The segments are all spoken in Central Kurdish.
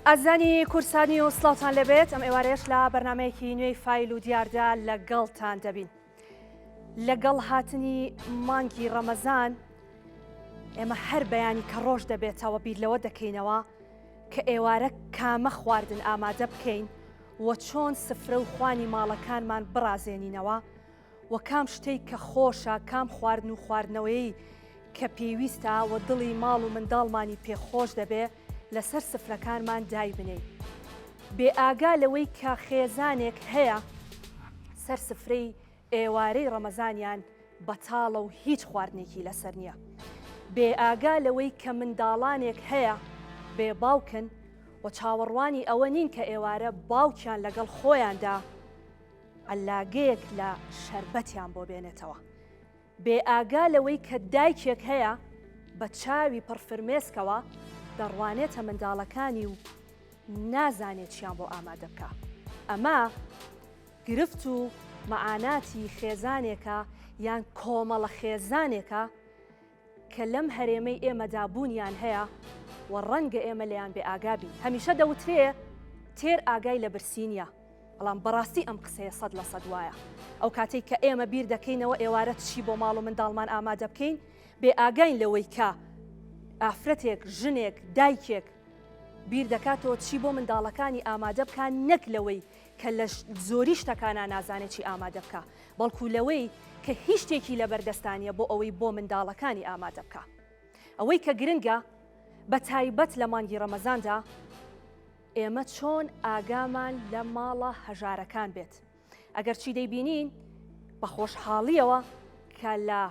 ئازانی کورسانی و سڵاوتان لەبێت ئەم ئێوارەیەش لە بەرنمەیەکی نوێی فایل و دیاردا لەگەڵتان دەبین. لەگەڵ هاتنی مانگی ڕەمەزان ئێمە هەر بەیانی کە ڕۆژ دەبێتەوە بیر لەوە دەکەینەوە کە ئێوارە کامە خواردن ئامادە بکەین و چۆن سفرە و خوانی ماڵەکانمان بڕازێنینەوە و کام شتێک کە خۆشە، کام خواردن و خواردنەوەی کە پێویستە و دڵی ماڵ و منداڵمانی پێخۆش دەبێ لەسەر سفرەکانمان دای بنێ. بێ ئاگا لەوەی کە خێزانێک هەیە سەر سفرەی ئێوارەی ڕەمەزانیان بەتاڵە و هیچ خواردنێکی لەسەر نییە. بێ ئاگا لەوەی کە منداڵانێک هەیە بێ باوکن و چاوەڕوانی ئەوە نین کە ئێوارە باوکیان لەگەڵ خۆیاندا ئەلاگەیەک لە شەربەتیان بۆ بێنێتەوە. بێ ئاگا لەوەی کە دایکێک هەیە بە چاوی پڕفرمێسکەوە دەڕوانێتە منداڵەکانی و نازانێت چیان بۆ ئامادە بکە. ئەمە گرفت و مەعاناتی خێزانێکە یان کۆمەڵە خێزانێکە کە لەم هەرێمەی ئێمەدا بوونیان هەیە و ڕەنگە ئێمە لەیان بێ ئاگابی. هەمیشە دەوترێ تێر ئاگای لە برسی نییە، بەڵام بەڕاستی ئەم قسەیە 100% وایە. ئەو کاتێک کە ئێمە بیر دەکەینەوە ئێوارە چی بۆ ماڵ و منداڵمان ئامادە بکەین، بێ ئاگاین لەوەی کە ئافرەتێک، ژنێک، دایکێک بیر دەکاتەوە چی بۆ منداڵەکانی ئامادە بکان، نەک لەوەی کە لە زۆری شتەکانە نازانێت چی ئامادە بکە، بەڵکو لەوەی کە هیچ شتێکی لە بەردەستانیە بۆ ئەوەی بۆ منداڵەکانی ئامادە بکە. ئەوەی کە گرنگە بە تایبەت لە مانگی ڕەمەزاندا ئێمە چۆن ئاگامان لە ماڵە هەژارەکان بێت. ئەگەر چی دەیبینین بە خۆشحاڵیەوە کە لە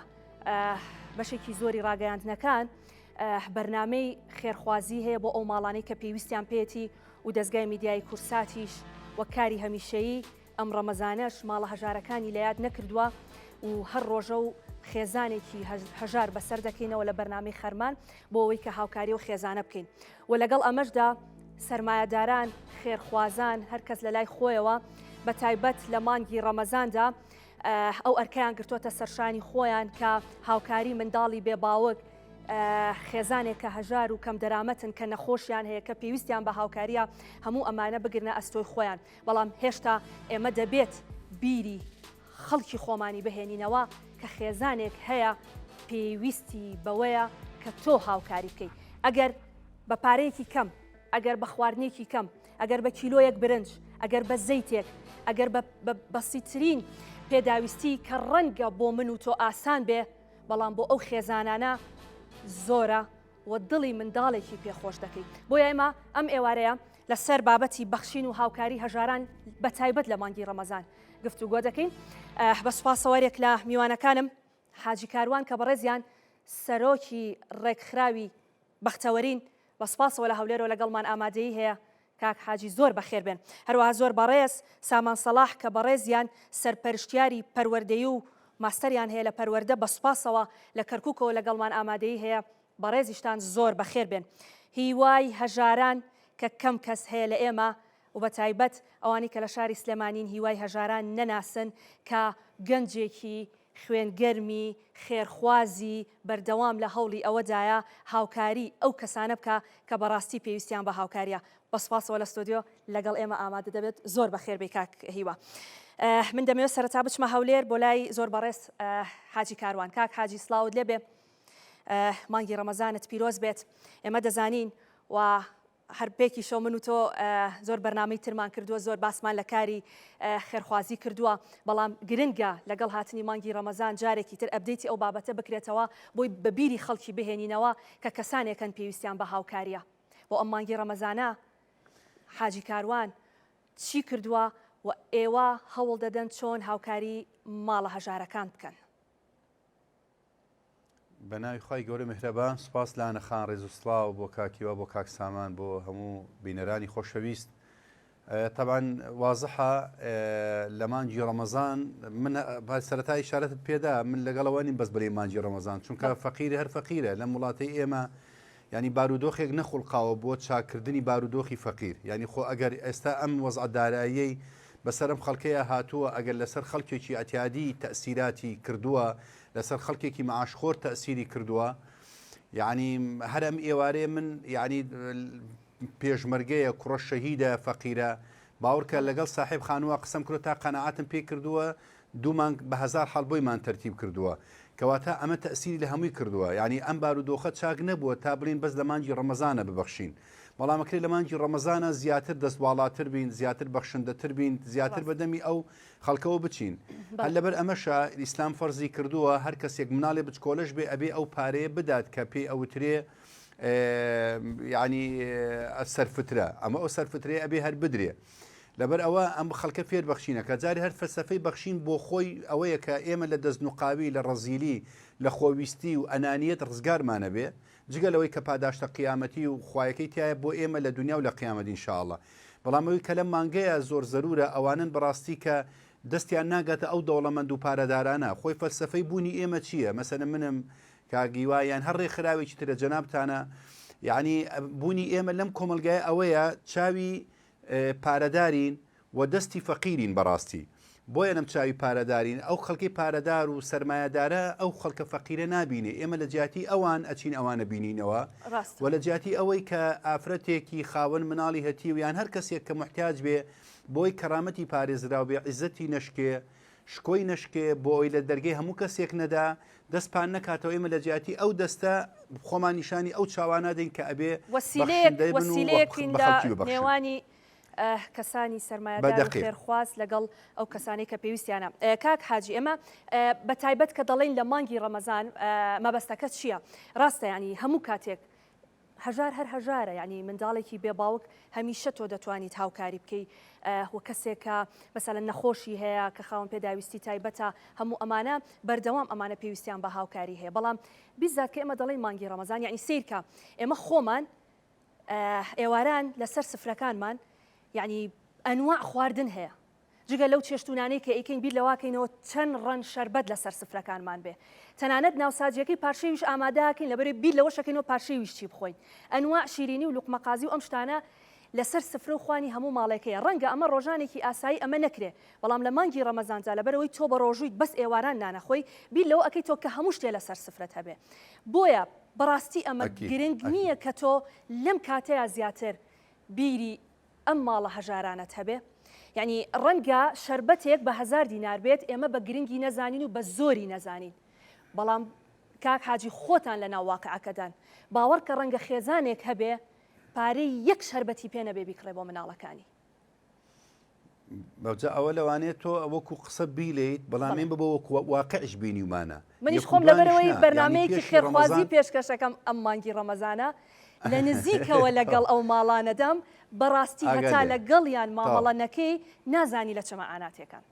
بەشێکی زۆری ڕاگەیاندنەکان بەرنامەی خێرخوازی هەیە بۆ ئەو ماڵانەی کە پێویستیان پێێتی و دەستگای میدیای کورساتیش وە کاری هەمیشەیی ئەم ڕەمەزانەش ماڵە هەژارەکانی لە یاد نەکردووە و هەر ڕۆژە و خێزانێکی هەژار بەسەر دەکەینەوە لە بەرنامەی خەرمان بۆ ئەوەی کە هاوکاری و خێزانە بکەین. و لەگەڵ ئەمەشدا سەرمایەداران، خێرخوازان، هەر کەس لە لای خۆیەوە بە تایبەت لە مانگی ڕەمەزاندا ئەو ئەرکەیان گرتوۆتە سەرشانی خۆیان کە هاوکاری منداڵی بێباوک، خێزانێک کە هەژار و کەم دەرامەتن کە نەخۆشیان هەیە کە پێویستیان بە هاوکاریە هەموو ئەمانە بگرنە ئەستۆی خۆیان. بەڵام هێشتا ئێمە دەبێت بیری خەڵکی خۆمانی بهێنینەوە کە خێزانێک هەیە پێویستی بەوەیە کە تۆ هاوکاری بکەیت. ئەگەر بە پارەیەکی کەم، ئەگەر بە خواردنێکی کەم، ئەگەر بە کیلۆیەک برنج، ئەگەر بە زەیتێک، ئەگەر بە بەسیترین پێداویستی کە ڕەنگە بۆ من و تۆ ئاسان بێ، بەڵام بۆ ئەو خێزانانە زۆرە و دڵی منداڵێکی پێخۆش دەکەیت. بۆیە ئێمە ئەم ئێوارەیە لەسەر بابەتی بەخشین و هاوکاری هەژاران بە تایبەت لە مانگی ڕەمەزان گفتوگۆ دەکەین. بە سوپاسەوەرێک لە میوانەکانم حاجی کاروان کە بەڕێزیان سەرۆکی ڕێکخراوی بەختەوەرین، بە سوپاسەوە لە هەولێرەوە لەگەڵمان ئامادەیی هەیە. کاک حاجی زۆر بەخێر بێن. هەروەها زۆر بەڕێز سامان سەلاح کە بەڕێزیان سەرپەرشتیاری پەروەردەیی و ماستەریان هەیە لە پەروەردە، بە سوپاسەوە لە کەرکووکەوە لەگەڵمان ئامادەیی هەیە. بەڕێزیشتان زۆر بەخێر بێن. هیوای هەژاران کە کەم کەس هەیە لە ئێمە و بە تایبەت ئەوانی کە لە شاری سلێمانین هیوای هەژاران نەناسن کە گەنجێکی خوێنگەرمی خێرخوازی بەردەوام لە هەوڵی ئەوەدایە هاوکاری ئەو کەسانە بکە کە بەڕاستی پێویستیان بە هاوکاریە. بە سوپاسەوە لە ستۆدیۆ لەگەڵ ئێمە ئامادە دەبێت. زۆر بەخێر بێ کاک هیوا. من دەمەوێت سەرەتا بچمە هەولێر بۆ لای زۆر بەڕێز حاجی کاروان. کاک حاجی سڵاوت لێبێ، مانگی ڕەمەزانت پیرۆز بێت. ئێمە دەزانین و هەر پێکی شەو من و تۆ زۆر بەرنامەی ترمان کردووە، زۆر باسمان لە کاری خێرخوازی کردووە، بەڵام گرنگە لەگەڵ هاتنی مانگی ڕەمەزان جارێکی تر ئەبدەیتی ئەو بابەتە بکرێتەوە بۆی بەبیری خەڵکی بهێنینەوە کە کەسانێکن پێویستیان بە هاوکاریە. بۆ ئەم مانگی ڕەمەزانە حاجی کاروان چی کردووە و ئێوە هەوڵ دەدەن چۆن هاوکاری ماڵە هەژارەکان بکەن؟ بە ناوی خی گەورە میهرەبان، سوپاس لە ئانەخان ڕێز و سڵاو بۆ کاکیوە، بۆ کاک سامان، بۆ هەموو بینەرانی خۆشەویست. طبعاً وازحە لە مانگی ڕەمەزان من سەرەتای ئیشارەتت پێدا، من لەگەڵەوە نیم بەس بەرەی مانگی ڕەمەزان، چونکە فەقیرە هەر فەقیرە لەم وڵاتی ئێمە، ینی بارودۆخێک نەخڵقاوە بۆ چاکردنی بارودۆخی فەقیر. ینی خۆ ئەگەر ئێستا ئەم وەزع داراییەی بەسەرم خەڵکەیە هاتووە، ئەگەر لەسەر خەڵکێکی ئەتیادی تەسیراتی کردووە، لەسەر خەڵکێکی مەعاشخۆر تەسیری کردووە، یعنی هەرم ئێوارێ من یعنی پێشمەرگەیە کوڕە شەهیدە فەقیرە باوەڕکە لەگەڵ صاحب خانووە قسەم کردو تا قەنەعاتم پێ کردووە دوومان بە هزار حەڵبۆیمان تەرتیب کردووە کەواتە ئەمە تەسیری لە هەمووی کردووە یعنی ئەم بارودۆخە چاک نەبووە تا بڵین بەس لە مانگی ڕەمەزانە ببەخشین بەڵامەکرێت لە مانگی ڕەمەزانە زیاتر دەستواڵاتر بین زیاتر بەخشندەتر بین زیاتر بەدەمی ئەو خەڵکەوە بچین هەر لەبەر ئەمەشە ئیسلام فەرزی کردووە هەر کەسێک مناڵێ بچکۆلەش بێ ئەبێ ئەو پارەیە بدات کە پێی ئەوترێ ینی سەرفترە ئەمە ئەو سەرفترێ ئەبێ هەر بدرێ لەبەر ئەوە ئەم خەڵکە فێر بەخشینە کە جاری هەر فەلسەفەی بەخشین بۆ خۆی ئەوەیە کە ئێمە لە دەستنوقاوی لە ڕەزیلی لە خۆویستی و ئەنانیەت ڕزگارمانە بێ جگە لەوەی کە پاداشتە قیامەتی و خوایەکەی تایە بۆ ئێمە لە دنیا و لە قیامەت ئینشاءڵڵا بەڵامەوەی کە لەم مانگەیە زۆر زەرورە ئەوانن بەڕاستی کە دەستیان ناگاتە ئەو دەوڵەمەند و پارەدارانە خۆی فەلسەفەی بوونی ئێمە چییە مەسەلەن منم کاگیوایان هەڕێ خراوێکی ترە جەنابتانە یعنی بوونی ئێمە لەم کۆمەلگای ئەوەیە چاوی پارەدارین و دەستی فەقیرین بەڕاستی بۆیە نەم چاوی پارەدارین ئەو خەڵکی پارەدار و سەرمایهدارە ئەو خەڵکە فەقیرە نابینێ ئێمە لە جیاتی ئەوان ئەچین ئەوانە بینینەوە و لە جیاتی ئەوەی کە ئافرەتێکی خاوەن مناڵی هەتی و یان هەر کەسێک کە محتاج بێ بۆی کەرامەتی پارێزراو بێ عیزەتی نەشکێ شکۆی نەشکێ بۆ ئەوی لە دەرگەی هەموو کەسێک نەدا دەستپان نەکاتەوە ئێمە لە جیاتی ئەو دەستە خۆمان نیشانی ئەو چاوانادەین کە ئەبێ وەسیلەیەکین لە نێوانی کەسانی سەرمایه‌دار و خێرخواز لەگەڵ ئەو کەسانی کە پێویستیانە کاک حاجی ئێمە بە تایبەت کە دەڵێن لە مانگی ڕەمەزان مەبەستەکە چییە ڕاستە ینی هەموو کاتێک هەژار هەر هەژارە ینی منداڵێکی بێباوک هەمیشە تۆ دەتوانیت هاوکاری بکەی وە کەسێکە مەسەلەن نەخۆشی هەیە کە خاوەن پێداویستی تایبەتە هەموو ئەمانە بەردەوام ئەمانە پێویستیان بە هاوکاری هەیە بەڵام بیزات کە ئێمە دەڵێن مانگی ڕەمەزان یعنی سیرکە ئێمە خۆمان ئێواران لەسەر سفرەکانمان یعنی ئەنواع خواردن هەیە جگە لەو چێشتونانەی کە ئیکەین بیر لەواکەینەوە چەند ڕەن شەربەت لەسەر سفرەکانمان بێ تەنانەت ناوساجیەکەی پارشەویش ئامادەکەین لەبەرێ بیر لەوە شەکەینەوە پارشەویش چی بخۆین ئەنواع شیرینی و لوقمەقازی و ئەم شتانە لەسەر سفرە و خوانی هەموو ماڵێکەیە ڕەنگە ئەمە ڕۆژانێکی ئاسایی ئەمە نەکرێ بەڵام لە مانگی ڕەمەزانجا لەبەرەوەی تۆ بە ڕۆژوویت بەس ئێواران نانەخۆی بیر لەوە ئەەکەی تۆ کە هەموو شتێ لەسەر سفرەت هەبێ بۆیە بەڕاستی ئەمە گرنگ نییە کە تۆ لەم کاتەیە زیاتر بیری ئەم ماڵە هەژارانت هەبێ یعنی ڕەنگە شەربەتێک بە 1000 دینار بێت ئێمە بە گرنگی نەزانین و بە زۆری نەزانین بەڵام کاک حاجی خۆتان لە ناو واقعەکەدان باوەڕ کە ڕەنگە خێزانێک هەبێ پارەی یەک شەربەتی پێ نەبێ بیکڕێ بۆ مناڵەکانی بەوجا ئەوە لەوانێت تۆ وەکو قسە بیلیت بەڵامێن بە وەکو واقعش بینیمانە منیش خۆم لەبەرەوەی بەرنامەیەکی خێرخوازی پێشکەشەکەم ئەم مانگی ڕەمەزانە لە نزیکەوە لەگەڵ ئەو ماڵانەدەم بەڕاستی هەتا لەگەڵیان مامەڵەنەکەی نازانی لە چەمەعاناتێکان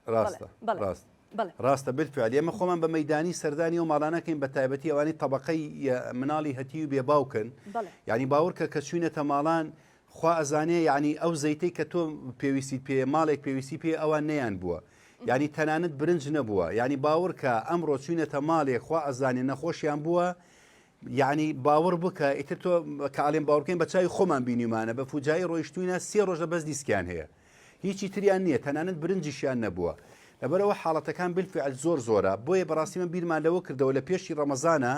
ڕاستە بالفعل ئێمە خۆمان بە مەیدانی سەردانی و ماڵانەکەین بە تایبەتی ئەوانی طبقەی مناڵی هەتی و بێباوکن یعنی باوەڕکە کە چوینەتە ماڵان خوا ئەزانێ یعنی ئەو زەیتەی کە تۆ پێویستیت پێ ماڵێک پێویستی پێ ئەوان نەیان بووە یعنی تەنانەت برنج نەبووە یعنی باوەڕکە ئەمڕۆ چوینەتە مالێک خوا ئەزانێ نەخۆشیان بووە یعنی باوەڕ بکە ئیتر تۆ کە ئاڵێن باوەڕکەین بە چاوی خۆمان بینیمانە بە فوجایی ڕۆیشتوینە 3 ڕۆژە بەس دیسکیان هەیە هیچی تریان نییە تەنانەت برنجیشیان نەبووە لەبەرەوە حاڵەتەکان بالفعل زۆرە بۆیە بەڕاستی من بیرمان لەوە کردەوە لە پێشی ڕەمەزانە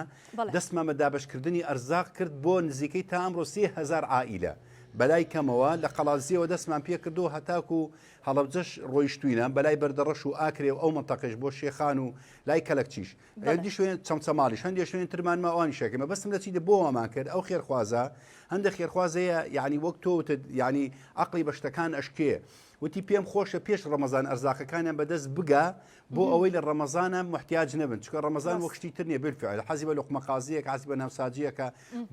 دەستمان بە دابەشکردنی ئەرزاق کرد بۆ نزیکەی تا ئەمڕۆ 3000 عائیلە بەلای کەمەوە لە قەڵازیەوە دەستمان پێ کردو هەتاکو هەڵەبجەش ڕۆیشتوینە بەلای بەردەڕەش و ئاکرێ و ئەو منتەقەش بۆ شێخان و لای کەلەکچیش هەندی شوێن چەمچەماڵیش هەندێک شوێن ترمانمە ئەوانی شێکمە بەستم لە چیدە بۆەمان کرد ئەو خێرخوازە هەندێک خێرخوازەیە یعنی وەک تۆ یعنی عەقڵی بە شتەکان ئەشکێ وتی پێم خۆشە پێش ڕەمەزان ئەرزاقەکانیان بەدەست بگا بۆ ئەوەی لە ڕەمەزانە محتیاج نەبن چکە ڕەمەزان وەک شتی تر نیە بالفعل حەزی بە لوقمەقازیەک حەزی بە ناوساجیەکە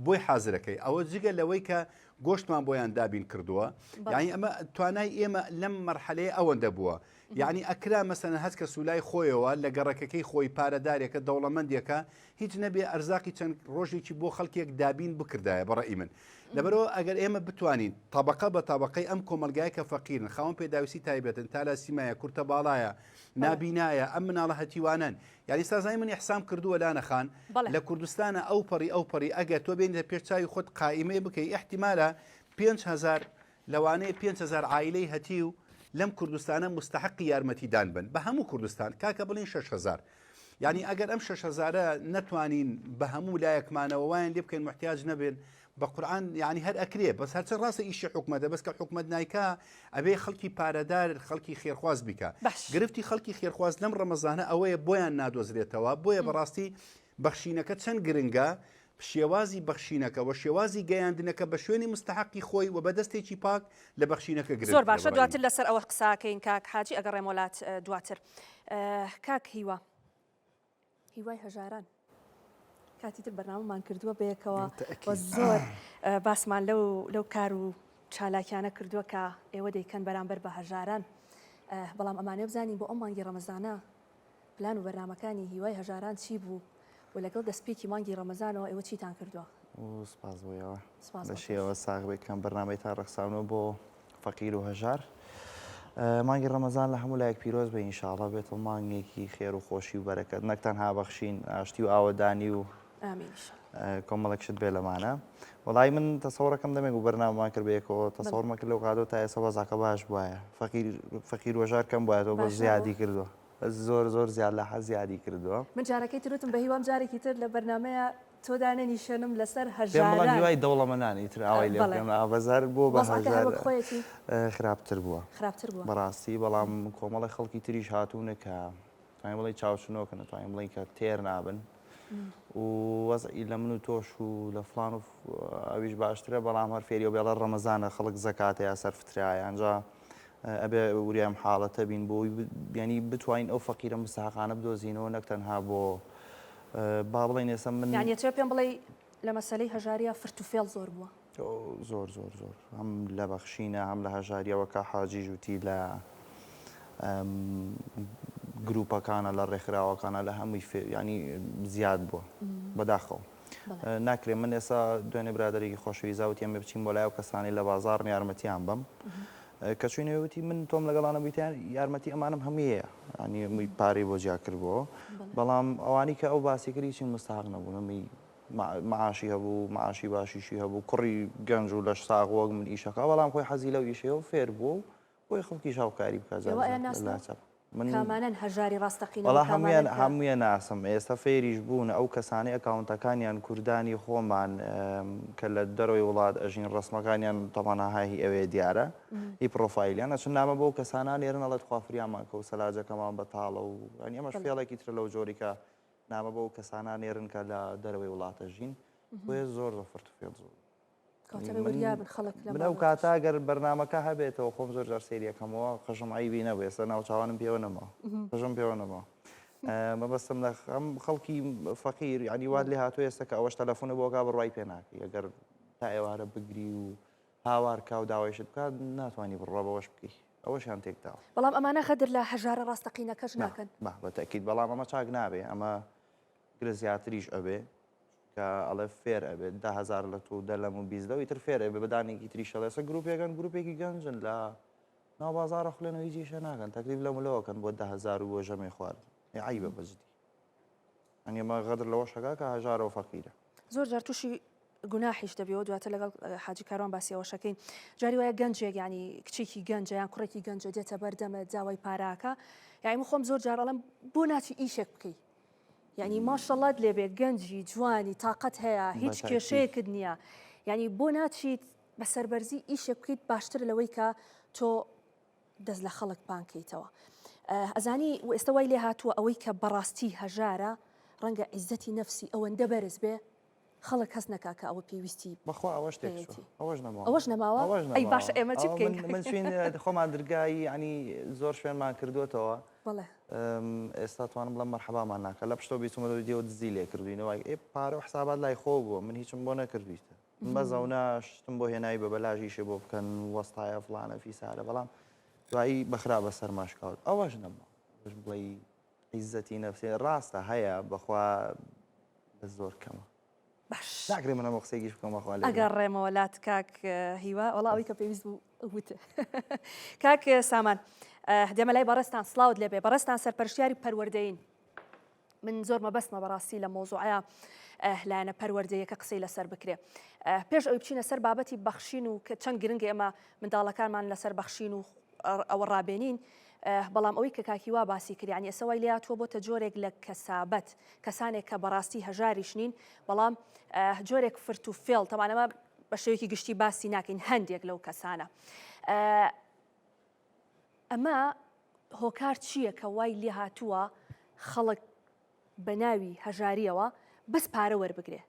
بۆی حازرەکەی ئەوە جگە لەوەی کە گۆشتمان بۆیان دابین کردووە یعنی ئەمە توانای ئێمە لەم مەرحەلەیە ئەوەندە بووە یعنی ئەکرا مەسەن هەست کە سوولای خۆیەوە لە گەڕەکەکەی خۆی پارەدارێکە دەوڵەمەندێکە هیچ نەبێ ئەرزاقی چەند ڕۆژێکی بۆ خەڵکێک دابین بکردایە بەڕێی من لەبەرەوە ئەگەر ئێمە بتوانین طبقە بە طبقەی ئەم کۆمەلگای کە فەقیرن خاوەن پێداویستی تایبەتن تالاسیمایە کورتە باڵایە نابینایە ئەم مناڵە هەتیوانن یعنی سازای من ئیحسام کردووە لانەخان لە کوردستانە ئەو پەڕی ئەگەر تۆ بێنیتە پێشچاوی خۆت قائیمەی بکەی احتیمالە 5000 لەوانەیە 5000 عائیلەی هەتی و لەم کوردستانە مستحقی یارمەتیدان بن بە هەموو کوردستان کاکە بڵین 6000 یعنی ئەگەر ئەم 6000 نەتوانین بە هەموو لایەکمانەوە وایان لێ بکەین محتیاج نەبێن بە قورآن یعنی هەر ئەکرێ بەس هەرچە ڕاستە ئیشی حکومەتە بەس کە حکومەت نایکا ئەبێ خەڵکی پارەدار خەڵکی خێرخواز بیکە گرفتی خەڵکی خێرخواز لەم ڕەمەزانە ئەوەیە بۆیان نادۆزرێتەوە بۆیە بەڕاستی بەخشینەکە چەند گرنگە شێوازی بەخشینەکە و شێوازی گەیاندنەکە بە شوێنی مستحقی خۆی و بەدەستێکی پاک لە بەخشینەکە گرنگ زۆر باشە دواتر لەسەر ئەوە قساکەین کاک حاجی ئەگەر ڕێمۆلات دواتر کاک هیوای هەژاران کاتی تر بەرنامەمان کردووە بەیەکەوە زۆر باسمان لەو کار و چالاکیانە کردووە کە ئێوە دەیکەن بەرامبەر بە هەژاران بەڵام ئەمانێ بزانین بۆ ئەم مانگی ڕەمەزانە پلان و بەرنامەکانی هیوای هەژاران چی بوو و لەگەڵ دەستپێکی مانگی ڕەمەزانەوە ئێوە چیتان کردووە؟ سپاس بۆیەوە بە شێوە ساغبێکم بەرنامەی تا ڕەخساونەوە بۆ فەقیر و هەژار مانگی ڕەمەزان لە هەموو لایەک پیرۆز بە ئینشاڵڵا بێتەوە مانگێکی خێر و خۆشی و بەرەکەت نەک تەنها بەخشین ئاشتی و ئاوەدانی و کۆمەڵێکشت بێ لەمانە وڵی من تەسەوڕەکەم دەمێک و بەرنامەمان کرد بەیەکەوە تەسەوڕمە کرد لەو قادۆ تا ئێستا وەزاکە باش بواە فەقیر وەژار کەم بایەوە بە زیادی کردووە زۆر زیاد لە زیادی کردووە من جارەکەی ترتم بە هیوام جارێکی تر لە بەرنمەیە تۆ دانەنیشەنم لەسەر هەژاران هیوای دەوڵەمەنانی تر ئاوای لێ بەزار بۆ بە خراپتر بووە بەڕاستی بەڵام کۆمەڵی خەڵکی تریش هاتوونە کە توانین بڵێ چاوچنۆکە نەتوانین بڵین کە تێر نابن و وەزعی لە من و تۆش و لە فڵان و ئەویش باشترە بەڵام هەر فێری و بێڵە ڕەمەزانە خەڵک زەکاتەیە سەرفترایە ئەنجا ئەبێ وریام حاڵەتە بین بۆ ینی بتوانین ئەو فەقیرە مستحقانە بدۆزینەوە نەک تەنها بۆ با بڵێن ئێستا من یانیەتوێ پێم بڵێ لە مەسەلەی هەژاریە فرتوفێڵ زۆر بووە زۆر هەم لە بەخشینە هەم لە هەژاریەوەکە حاجی ژووتی لە گروپەکانە لە ڕێکخراوەکانە لە هەمووی ینی زیاد بووە بەداخەوە ناکرێت من ئێستا دوێنێ برادێکی خۆشەویست زاوتی ئەمە بچین بۆ لای و کەسانی لە بازار یارمەتیان بم کە چوینەوەتی من تۆم لەگەڵانە بیتیان یارمەتی ئەمانم هەموویەیە ینی پارەی بۆ جیا کردبووە بەڵام ئەوانی کە ئەو باسیکردی چین مستحق نەبوونەمی معاشی هەبوو معاشی باشیشی هەبوو کوڕی گەنج و لە ساغ وەک من ئیشەکە بەڵام خۆی حەزی لەو ئیشەوە فێر بوو بۆی خەڵکی شاوکاری بکات کامانەن هەژاری ڕاستەقینە وڵا هەموویە ناسم ئێستا فێریش بوون ئەو کەسانی ئەکاونتەکانیان کوردانی خۆمان کە لە دەرەوەی وڵات ئەژین ڕسمەکانیان تەمانەهایی ئەوێ دیارە هی پرۆفایلیان ئەچون نامە بۆ کەسانان لێرن ئەڵێت خوافریامان کە و سەلاجەکەمان بەتاڵە و ئەمەش فێڵێکی تر لەو جۆریکە نامە بۆ کەسانان لێرن کە لە دەرەوەی وڵاتە ژین بۆیە زۆر فرت فێڵ زۆر من ئەو کاتا گەر بەرنمەکە هەبێتەوە خۆم زۆر جار سریەکەمەوە خەشم عیبی نەبێ ئێستا ناوچوانم پێوە نەما خەشم پێوە نەما مەبەستم لە خەڵکی فەقیر ینی وات لێ هاتووە ئێستا کە ئەوەش تەلەفۆنە بۆکا بڕوای پێ ناکەی ئەگەر تا ئێوارە بگری و هاوارکە و داوایشت بکات ناتوانانی بڕوا بەوەش بکەی ئەوەشیان تێکداوە بەڵام ئەمانە خەدر لە هەژارە ڕاستەقینەکەش ناکەن بەتەکیید بەڵام ئەمە چاک نابێ ئەمە گرە زیاتریش ئەبێ کە ئەڵێ فێر ئەبێت 10,000 لە تو دەلەم و بیزدە و ئیتر فێر ئەبێ بەدانێکی تریشەڵێسە گروپێکەن گروپێکی گەنجن لە ناو بازارە خوێنەوەی جیشە ناکەن تەکلیف لە ملەوەکەن بۆ 10,000 و بۆ ژەمێ خوارد عیبە بەجددی ئەنیێمە غەدر لەوە شەکا کە هەژارەوە فەقیرە زۆر جار تووشی گوناحیش دەبێەوە دواتە لەگەڵ حاجی کاروان باسیەوە شەکەین جاری وایە گەنجێک ینی کچێکی گەنجە یان کوڕێکی گەنجە دێتە بەردەمە جاوای پاراکە یعنی خۆم زۆر جارەڵم بۆ ناچی ئیشێک بکەی یعنی ماشەڵات لێبێ گەنجی جوانی تااقەت هەیە هیچ کێشەیەکت نییە یعنی بۆ ناچیت بە سەربەرزی ئیشێک بکەیت باشتر لەوەی کە تۆ دەست لە خەڵک بانکەیتەوە ئەزانی و ئێستا وای لێ هاتووە ئەوەی کە بەڕاستی هەژارە ڕەنگە عیزەتی نەفسی ئەوەندە بەرز بێ خەڵک کەس نەکا کە ئەوە پێویستی بەخوا ئەوەش نەماوە ئەی باشە ئێمە چی بکەین من سوێن خۆمان دەرگایی ینی زۆر شوێنمان کردوێتەوە ئێستا توانم بڵم مەرحەبامان ناکە لە پشتۆ بیستمە دێوە دزی لێ کردوینەوە پارە و حسابات لای خۆ بووە من هیچم بۆ نەکردویتە بەزەونا شتم بۆ هێنایی بە بەلاژیشە بۆ بکەن وەستایە فڵانە فیسارە بەڵام دوایی بەخرا بەسەر ماشکاوت ئەوەش نەما بڵێ عیزەتی نەفسی ڕاستە هەیە بەخوا زۆر کەمە ناکرێ منەمە قسەیگیش بکەم بەخوا ئەگەر ڕێمەوەلات کاک هیوا وەڵا ئەوەی کە پێویست بوو وتە کاک سامان دێمە لای بەڕێستان سڵاوت لێبێ بەڕێستان سەرپەرشتیاری پەروەردەین من زۆر مەبەستمە بەڕاستی لە مۆزوعەیە لایەنە پەروەردەیەکە قسەی لەسەر بکرێ پێش ئەوی بچینە سەر بابەتی بەخشین و کە چەند گرنگی ئێمە منداڵەکانمان لەسەر بەخشین و ئەوە ڕابێنین بەڵام ئەوەی کە کاکیوا باسی کرد یعنی ئێسەوەی لاتوە بۆتە جۆرێک لە کەسابەت کەسانێک کە بەڕاستی هەژاریش نین بەڵام جۆرێک فرت و فێڵ تەمانەمە بە شێوەیەکی گشتی باسی ناکەین هەندێک لەو کەسانە ئەمە هۆکار چییە کە وای لێ هاتووە خەڵک بە ناوی هەژاریەوە بەس پارە وەربگرێ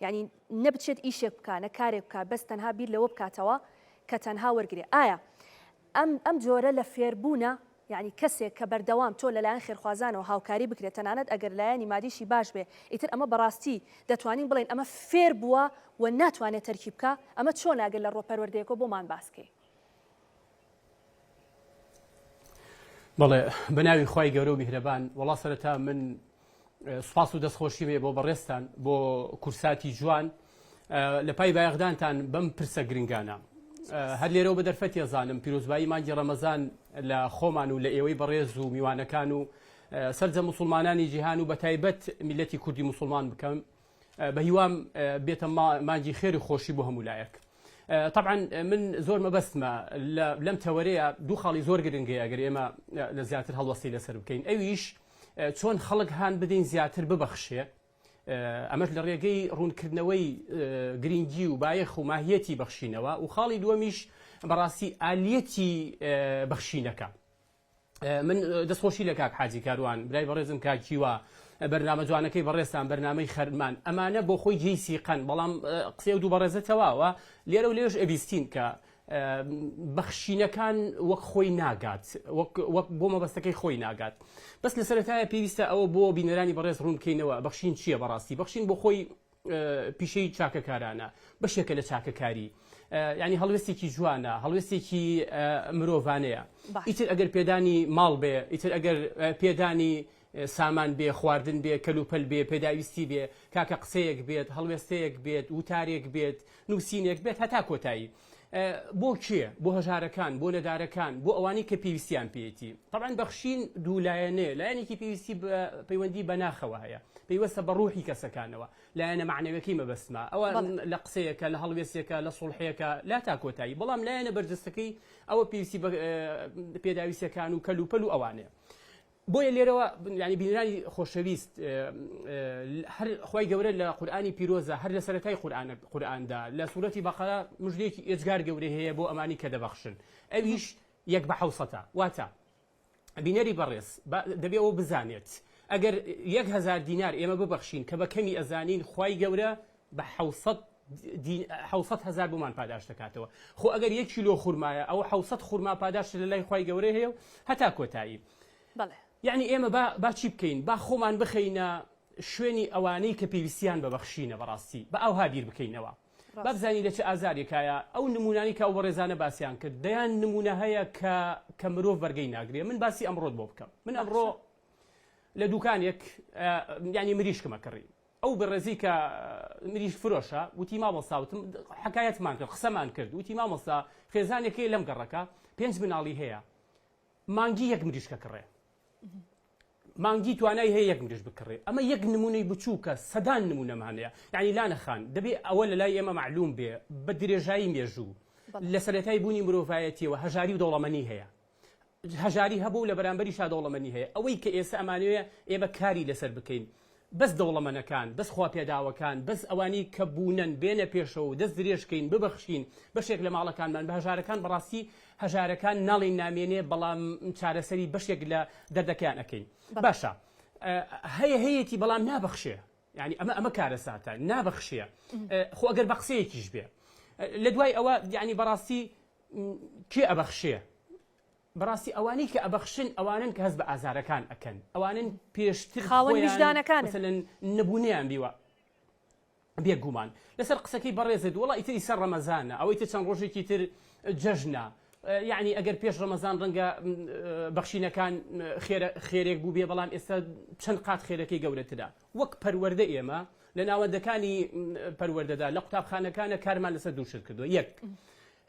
یعنی نەبچێت ئیشێک بکە نە کارێک بکە بەس تەنها بیر لەوە بکاتەوە کە تەنها وەرگێ ئایا ئەم جۆرە لە فێربوونە یعنی کەسێک کە بەردەوام تۆ لەلایەن خێرخوازانەوە هاوکاری بکرێت تەنانەت ئەگەر لایەنی مادیشی باش بێ ئیتر ئەمە بەڕاستی دەتوانین بڵێن ئەمە فێر بووە و ناتوانێت تەرکی بکە ئەمە چۆن ئەگەر لە ڕۆپەروەردەیەکەوە بۆمان باسکەی بەڵێ بەناوی خی گەورە و میهرەبان وەڵا سەرەتا من سوپاس و دەستخۆشی بێ بۆ بەڕێستان بۆ کورساتی جوان لە پای بایەغدانتان بەم پرسە گرنگانە هەر لێرەوە بە دەرفەتی ئەزانم پیرۆزبایی مانگی ڕەمەزان لە خۆمان و لە ئێوەی بەڕێز و میوانەکان و سەرجە مسلمانانی جیهان و بەتایبەت میلەتی کوردی مسلمان بکەم بە هیوام بێتە مانگی خێر و خۆشی بۆ هەموو لایەک طبعا من زۆر مەبەستمە لەم تەوەرەیە دوو خاڵی زۆر گرنگەیە ئەگەر ئێمە لە زیاتر هەڵوەسی لەسەر بکەین ئەویش چۆن خەڵک هان بدەین زیاتر ببەخشێ ئەمەش لە ڕێگەی ڕوونکردنەوەی گرنگی و بایەخ و ماهیەتی بەخشینەوە و خاڵی دووەمیش بەڕاستی ئالیەتی بەخشینەکە من دەستخۆشی لە کاک حاجی کاروان برای بەڕێزم کاکیوە بەرنامە جوانەکەی بەڕێستان بەرنامەی خەرمان ئەمانە بۆ خۆی جێی سیقەن بەڵام قسێ و دوو بەڕێزە تەواوە لێرە و لێش ئەبیستین کە بەخشینەکان وەک خۆی ناگات وەک بۆ مەبەستەکەی خۆی ناگات بەس لە سەرەتایە پێویستە ئەوە بۆ بینەرانی بەڕێز ڕوونکەینەوە بەخشین چییە بەڕاستی بەخشین بۆ خۆی پیشەی چاکەکارانە بەشێکە لە چاکەکاری ینی هەڵوێستێکی جوانە هەڵوێستێکی مرۆڤانەیە ئیتر ئەگەر پێدانی ماڵ بێ ئیتر ئەگەر پێدانی سامان بێ خواردن بێ کەلوپەل بێ پێداویستی بێ کاکە قسەیەک بێت هەڵوێستەیەک بێت وتارێک بێت نووسینێک بێت هەتا کۆتایی بۆ کێ بۆ هەژارەکان بۆ لەدارەکان بۆ ئەوانی کە پێویستیان پێێتی طبعا بەخشین دوولایەنێ لایەنێکی پێویستی پەیوەندی بەناخەوە هەیە پێیوەستە بە ڕوحی کەسەکانەوە لایەنە معنەوەکەی مەبەستمە ئەوە لە قسەیەکە لە هەڵوێستێکە لە سوڵحەیەکە لا تا کۆتایی بەڵام لایەنە بەرجەستەکەی ئەوە پێویستی پێداویستەکان و کەلوپەل و ئەوانەیە بۆیە لێرەوە ینی بینرانی خۆشەویست هەر خی گەورە لە قورئانی پیرۆزە هەر لە سەرەتای قورئاندا لە سوورەتی بەقەرە مژدەیەکی ئێجگار گەورەی هەیە بۆ ئەمانی کە دەبەخشن ئەویش 1/700 واتە بینەری بەڕێز دەبێ ئەوە بزانێت ئەگەر 1000 دینار ئێمە ببەخشین کە بە کەمی ئەزانین خی گەورە بە 700,000 بۆمان پاداش دەکاتەوە خۆ ئەگەر 1 کیلۆ خورمایە ئەو 700 خورما پاداش لە لای خی گەورە هەیە و هەتا کۆتایی یعنی ئێمە با چی بکەین با خۆمان بخەینە شوێنی ئەوانەی کە پێویستیان بەبەخشینە بەڕاستی بە ئەو هابیر بکەینەوە با بزانی لە چه ئازارێکایە ئەو نمونانی کە ئەو بەڕێزانە باسییان کرد دەیان نمونە هەیە کە مرۆڤ بەرگەی ناگرێ من باسی ئەمڕۆت بۆ بکەم من ئەمڕۆ لە دوکانێک ینی مریشکمە کڕی ئەو بەڕێزی کە مریش فرۆشە وتی مامۆستاوتم حکایەتمان کرد قسەمان کرد وتی مامۆستا خێزانێکی لەم گەڕەکە 5 مناڵی هەیە مانگی 1 مریشکە کڕێ مانگی توانای هەیە 1 مریش بکڕێ ئەمە 1 نمونەی بچووکە سەدان نمونەمانەیە یعنی لا نەخان دەبێ ئەوە لە لای ئێمە معلوم بێ بە درێژایی مێژوو لە سەرەتای بوونی مرۆڤایەتیەوە هەژاری و دەوڵەمەنی هەیە هەژاری هەبوو لە بەرامبەری شا دەوڵەمەنی هەیە ئەوەی کە ئێستا ئەمانوێ ئێمە کاری لەسەر بکەین بەس دەوڵەمەنەکان بەس خواپێداوەکان بەس ئەوانی کە بوونن بێنە پێشەوە و دەست درێژکەین ببەخشین بەشێک لە ماڵەکانمان بە هەژارەکان بەڕاستی هەژارەکان ناڵین نامێنێ بەڵام چارەسەری بەشێک لە دەردەکان ئەەکەین باشە هەیەتی بەڵام نابەخشێ ینی ئەمە کارەساتە نابەخشێ خۆ ئەگەر بە قسەیەکیش بێ لە دوای ئەوە ینی بەڕاستی کێ ئەبەخشێ بەڕاستی ئەوانەی کە ئەبەخشن ئەوانن کە هەست بە ئازارەکان ئەکەن ئەوانن پێشتر خاوەن ویجدانەکان مثلەن نەبوونیان بیوە بێگومان لەسەر قسەکەی بەڕێزت وڵا ئیتری سەر ڕەمەزانە ئەوەی تر چەند ڕۆژێکی تر جەژنە یعنی ئەگەر پێش ڕەمەزان ڕەنگە بەخشینەکان خێرێک بوو بێ بەڵام ئێستا چەند قات خێرەکەی گەورەترا وەک پەروەردە ئێمە لە ناوەندەکانی پەروەردەدا لە قوتابخانەکانە کارمان لەسەر دووشت کردووە یەک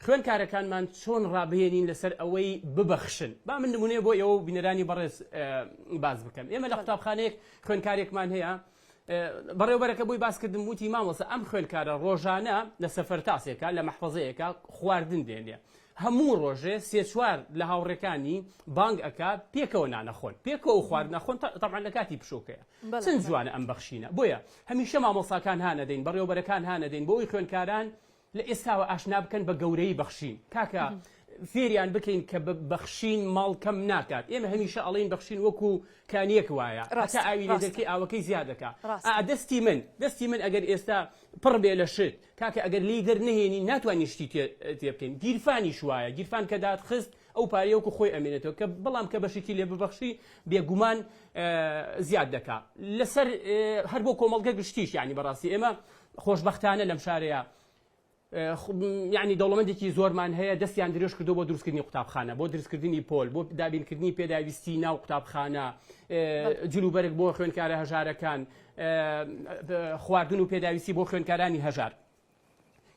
خوێنکارەکانمان چۆن ڕابێنین لەسەر ئەوەی ببەخشن با من نمونێ بۆ ئێوە بینەرانی بەڕێز باز بکەم ئێمە لە قوتابخانەیەک خوێنکارێکمان هەیە بەڕێوبەرەکە بۆی باسکردم وتی مامۆستا ئەم خوێنکارە ڕۆژانە لە سەفەرتاسێکە لە مەحفەزەیەکە خواردن دێنێ هەموو ڕۆژێ سێ چوار لە هاوڕێکانی بانگ ئەکا پێکەوە نانەخۆن پێکەوە خوارد نەخۆن تەبعاً لە کاتی پشوکەیە چەند جوانە ئەم بەخشینە بۆیە هەمیشە مامۆساکان هانەدەین بەڕێوەبەرەکان هانەدەین بۆ ئەوی خوێندکاران لە ئێستاوە ئاشنا بکەن بە گەورەی بەخشین کاکە فێریان بکەین کە بەخشین ماڵ کەم ناکات ئێمە هەمیشە ئەڵێن بەخشین وەکو کانیەک وایە هەتا ئاوی لێ دەکەی ئاوەکەی زیاد دەکات دەستی من ئەگەر ئێستا پڕ بێ لە شت کاکە ئەگەر لی دەرنهێنی ناتوانانی شتی تێ بکەین گیرفانی شوایە گیرفان کە داد خست ئەو پارەیەوەکو خۆی ئەمێنێتەوە کە بەڵام کە بەشێکی لێ ببەخشی بێگومان زیاد دەکات لەسەر هەر بۆ کۆمەڵگە گشتیش یعنی بەڕاستی ئێمە خۆشبەختانە لەم شارەیە یعنی دەوڵەمەندێکی زۆرمان هەیە دەستیان درێژ کردو بۆ دروستکردنی قوتابخانە بۆ دروستکردنی پۆل بۆ دابینکردنی پێداویستی ناو قوتابخانە جلوبەرگ بۆ خوێندکارە هەژارەکان خواردن و پێداویستی بۆ خوێندکارانی هەژار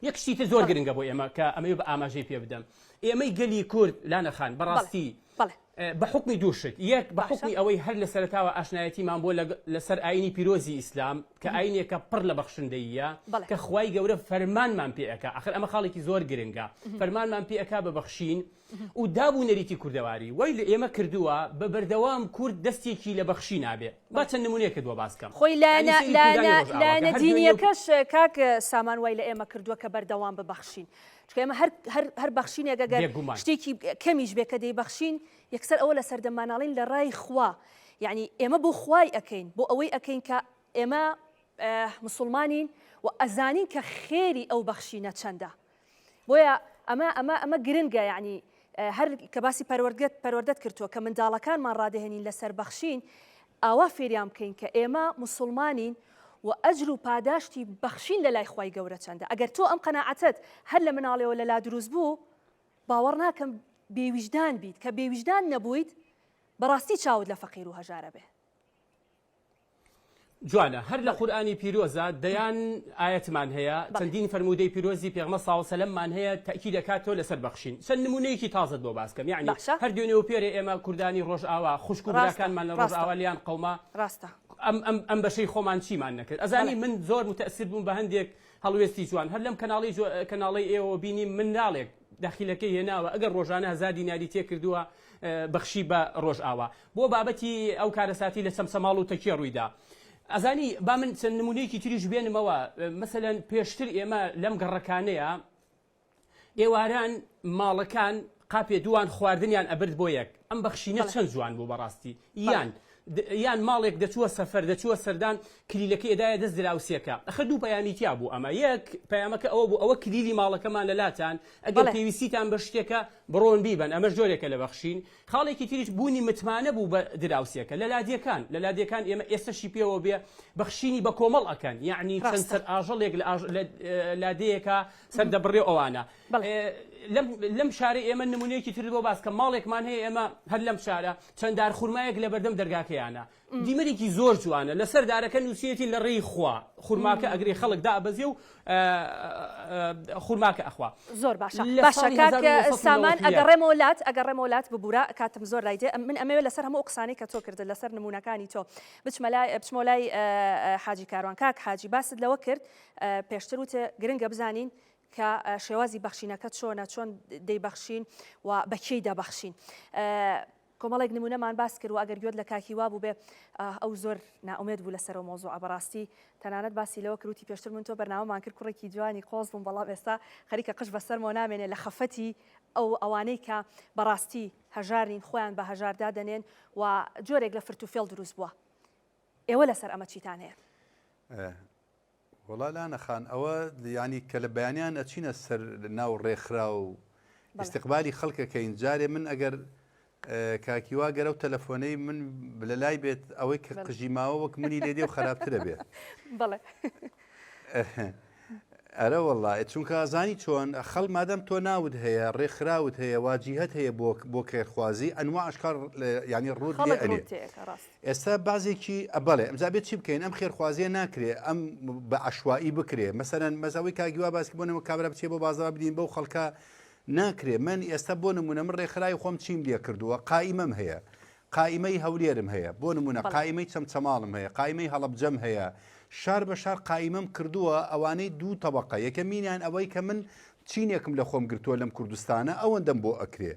یەک شتیتە زۆر گرنگە بۆ ئێمە کە ئەمەی بە ئاماژەی پێ بدەم ئێمەی گەلی کورد لانەخان بەڕاستی بە حکمی دووشت یەک بە حکمی ئەوەی هەر لە سەرتاوە ئاشنایەتیمان بۆ لەسەر ئاینی پیرۆزی ئیسلام کە ئاینێکە پڕ لە بەخشندەیە کە خوای گەورە فەرمانمان پێ ئەکا ئەخر ئەمە خاڵێکی زۆر گرنگە فەرمانمان پێ ئەکا بە بەخشین و دابوو نەریتی کوردەواری وای لە ئێمە کردووە بە بەردەوام کورد دەستێکی لە بەخشی نابێ با چەند نمونەیە کردووە باسکەم خۆی لانە دینیەکەش کاک سامان وای لە ئێمە کردووە کە بەردەوام ببەخشین چکە ئێمە هەر بەخشینێک ئەگەر شتێکی کەمیش بێ کە دەیبەخشین یەکسەر ئەوە لە سەردەماناڵین لە ڕای خوا یعنی ئێمە بۆ خوای ئەکەین بۆ ئەوەی ئەکەین کە ئێمە مسلمانین و ئەزانین کە خێری ئەو بەخشینە چەندە بۆیە ئەمە گرنگە یعنی هەر کە باسی پەروەردەت کردووە کە منداڵەکانمان ڕادەهێنین لەسەر بەخشین ئاوا فێریان بکەین کە ئێمە مسلمانین و ئەجر و پاداشتی بەخشین لە لای خوای گەورە چەندە ئەگەر تۆ ئەم قەناعەتت هەر لە مناڵەوە لەلا دروست بوو باوەڕ ناکەم بێویژدان بیت کە بێویژدان نەبوویت بەڕاستی چاوت لە فەقیر و هەژارە بێ جوانە هەر لە قورئانی پیرۆزە دەیان ئاەتمان هەیە چەندین فەرمودەی پیرۆزی پێغمە ساڵ سەلەممان هەیە تاکید دەکاتەوە لەسەر بەخشین چەند نمونەیەکی تازت بۆ باسکەم یعنی هەر دوێنێ پێرە ئێمە کوردانی ڕۆژئاوا خوشک و براکانمان لە ڕۆژئاوا لیان قەوما ڕاستە ئەم بەشەی خۆمان چیمان نەکرد ئەزانی من زۆر متەئسیر بووم بە هەندێک هەڵوێستی جوان هەر لەم کەناڵی ئێوە بینیم منداڵێک داخیلەکەی هێناوە ئەگەر ڕۆژانە 1000 دیناری تێ کردووە بەخشی بە ڕۆژئاوا بۆ بابەتی ئەو کارەساتی لە سەمسەماڵ و تەکیە ڕوویدا ئەزانی با من چەند نمونەیەکی تریش بێنمەوە مەسەلەن پێشتر ئێمە لەم گەڕەکانەیە ئێواران ماڵەکان قاپێ دوان خواردنیان ئەبرد بۆ یەک ئەم بەخشینە چەند جوان بوو بەڕاستی یان ماڵێک دەچووە سەفەر دەچووە سەردان کلیلەکەی ئێدایە دەست دراوسێکە ئەخە دوو پەیامیتیا بوو ئەمە یەک پەیامەکە ئەوە بوو ئەوە کلیلی ماڵەکەمان لەلاتان ئەگەر پێویستیتان بە شتێکە بڕۆن بیبن ئەمەش جۆرێکە لە بەخشین خاڵێکی تریش بوونی متمانە بوو بە دراوسێکە لە لادیەکان ئێمە ئێستاشی پێوە بێ بەخشینی بە کۆمەڵ ئەکەن یعنی چەند سەر ئاژەڵێک لە لادەیەکە سەر دەبڕێ ئەوانە لەم شارە ئێمە نمونەیەکی تر بۆ باس کە ماڵێکمان هەیە ئێمە هەر لەم شارە چەنددار خورمایەک لە بەردەم دەرگاکەیانە دیمەرێکی زۆر جوانە لەسەر دارەکە نووسێتی لە ڕێی خوا خورماکە ئەگری خەڵک دابەزێ و خورماکە ئەخوا زۆر باشە کاکە سامان ئەگەڕێمە وڵات ببوورە کاتم زۆر لایدێ من ئەمەوێت لەسەر هەموو قسانەی کە تۆ کرد لەسەر نمونونەکانی تۆ بچمە لای حاجی کاروان کاک حاجی باست لەوە کرد پێشتر وتە گرنگە بزانین کە شێوازی بەخشینەکە چۆنە چۆن دەیبەخشین و بەکێی دەبەخشین کۆمەڵێک نمونەمان باس کرد و ئەگەر گوێت لە کاکی وا بوو بێ ئەو زۆر ناومێت بوو لەسەر مۆزوع بەڕاستی تەنانەت باسی لەوە کروتی پێشتر من تۆ بەرنامەمان کرد کوڕێکی جوانی قۆز بووم بەڵام ئێستا خەریکە قش بەسەرمەوە نامێنێ لە خەفەتی ئەوانەی کە بەڕاستی هەژارین خۆیان بە هەژاردا دەنێن و جۆرێک لە فرتوفێڵ دروست بووە ئێوە لەسەر ئەمە چیتان هەیە وڵا لانەخان ئەوە ینی کە لە بەیانیان ئەچینە سەر ناو ڕێکخرا و استقبالی خەڵکەکەین جارێ من ئەگەر کاکیوا گەرە و تەلەفۆنەی من لە لای بێت ئەوەی کە قژیماوە وەک منی لێدێ و خراپترە بێت ئەرە وەڵڵا چونکە ئازانی چۆن خەڵ مادەم تۆ ناود هەیە ڕێکخراوت هەیە واجیهەت هەیە بۆ کێرخوازی ئەنوا عشکار ینی ڕوود لێ ئەنێ ئێستا بازێکی ئەبڵێ ئەمجا بێت چی بکەین ئەم خێرخوازیە ناکرێ ئەم بە عشوایی بکرێ مەسەرەن مەزەوەی کاگیوا باسی بۆنەوە کابرا بچێ بۆ بازار بدین بەو خەڵکە ناکرێ من ئێستا بۆ نمونە من ڕێکخرای خۆم چیم لێ کردووە قائیمەم هەیە قائیمەی هەولێرم هەیە بۆ نمونە قائیمەی چەمچەماڵم هەیە قائیمەی هەڵەبجەم هەیە شار بە شار قائیمەم کردووە ئەوانەی دوو تەبقە یەکەمینیان ئەوەی کە من چینێکم لە خۆم گرتووە لەم کوردستانە ئەوەندەم بۆ ئەکرێ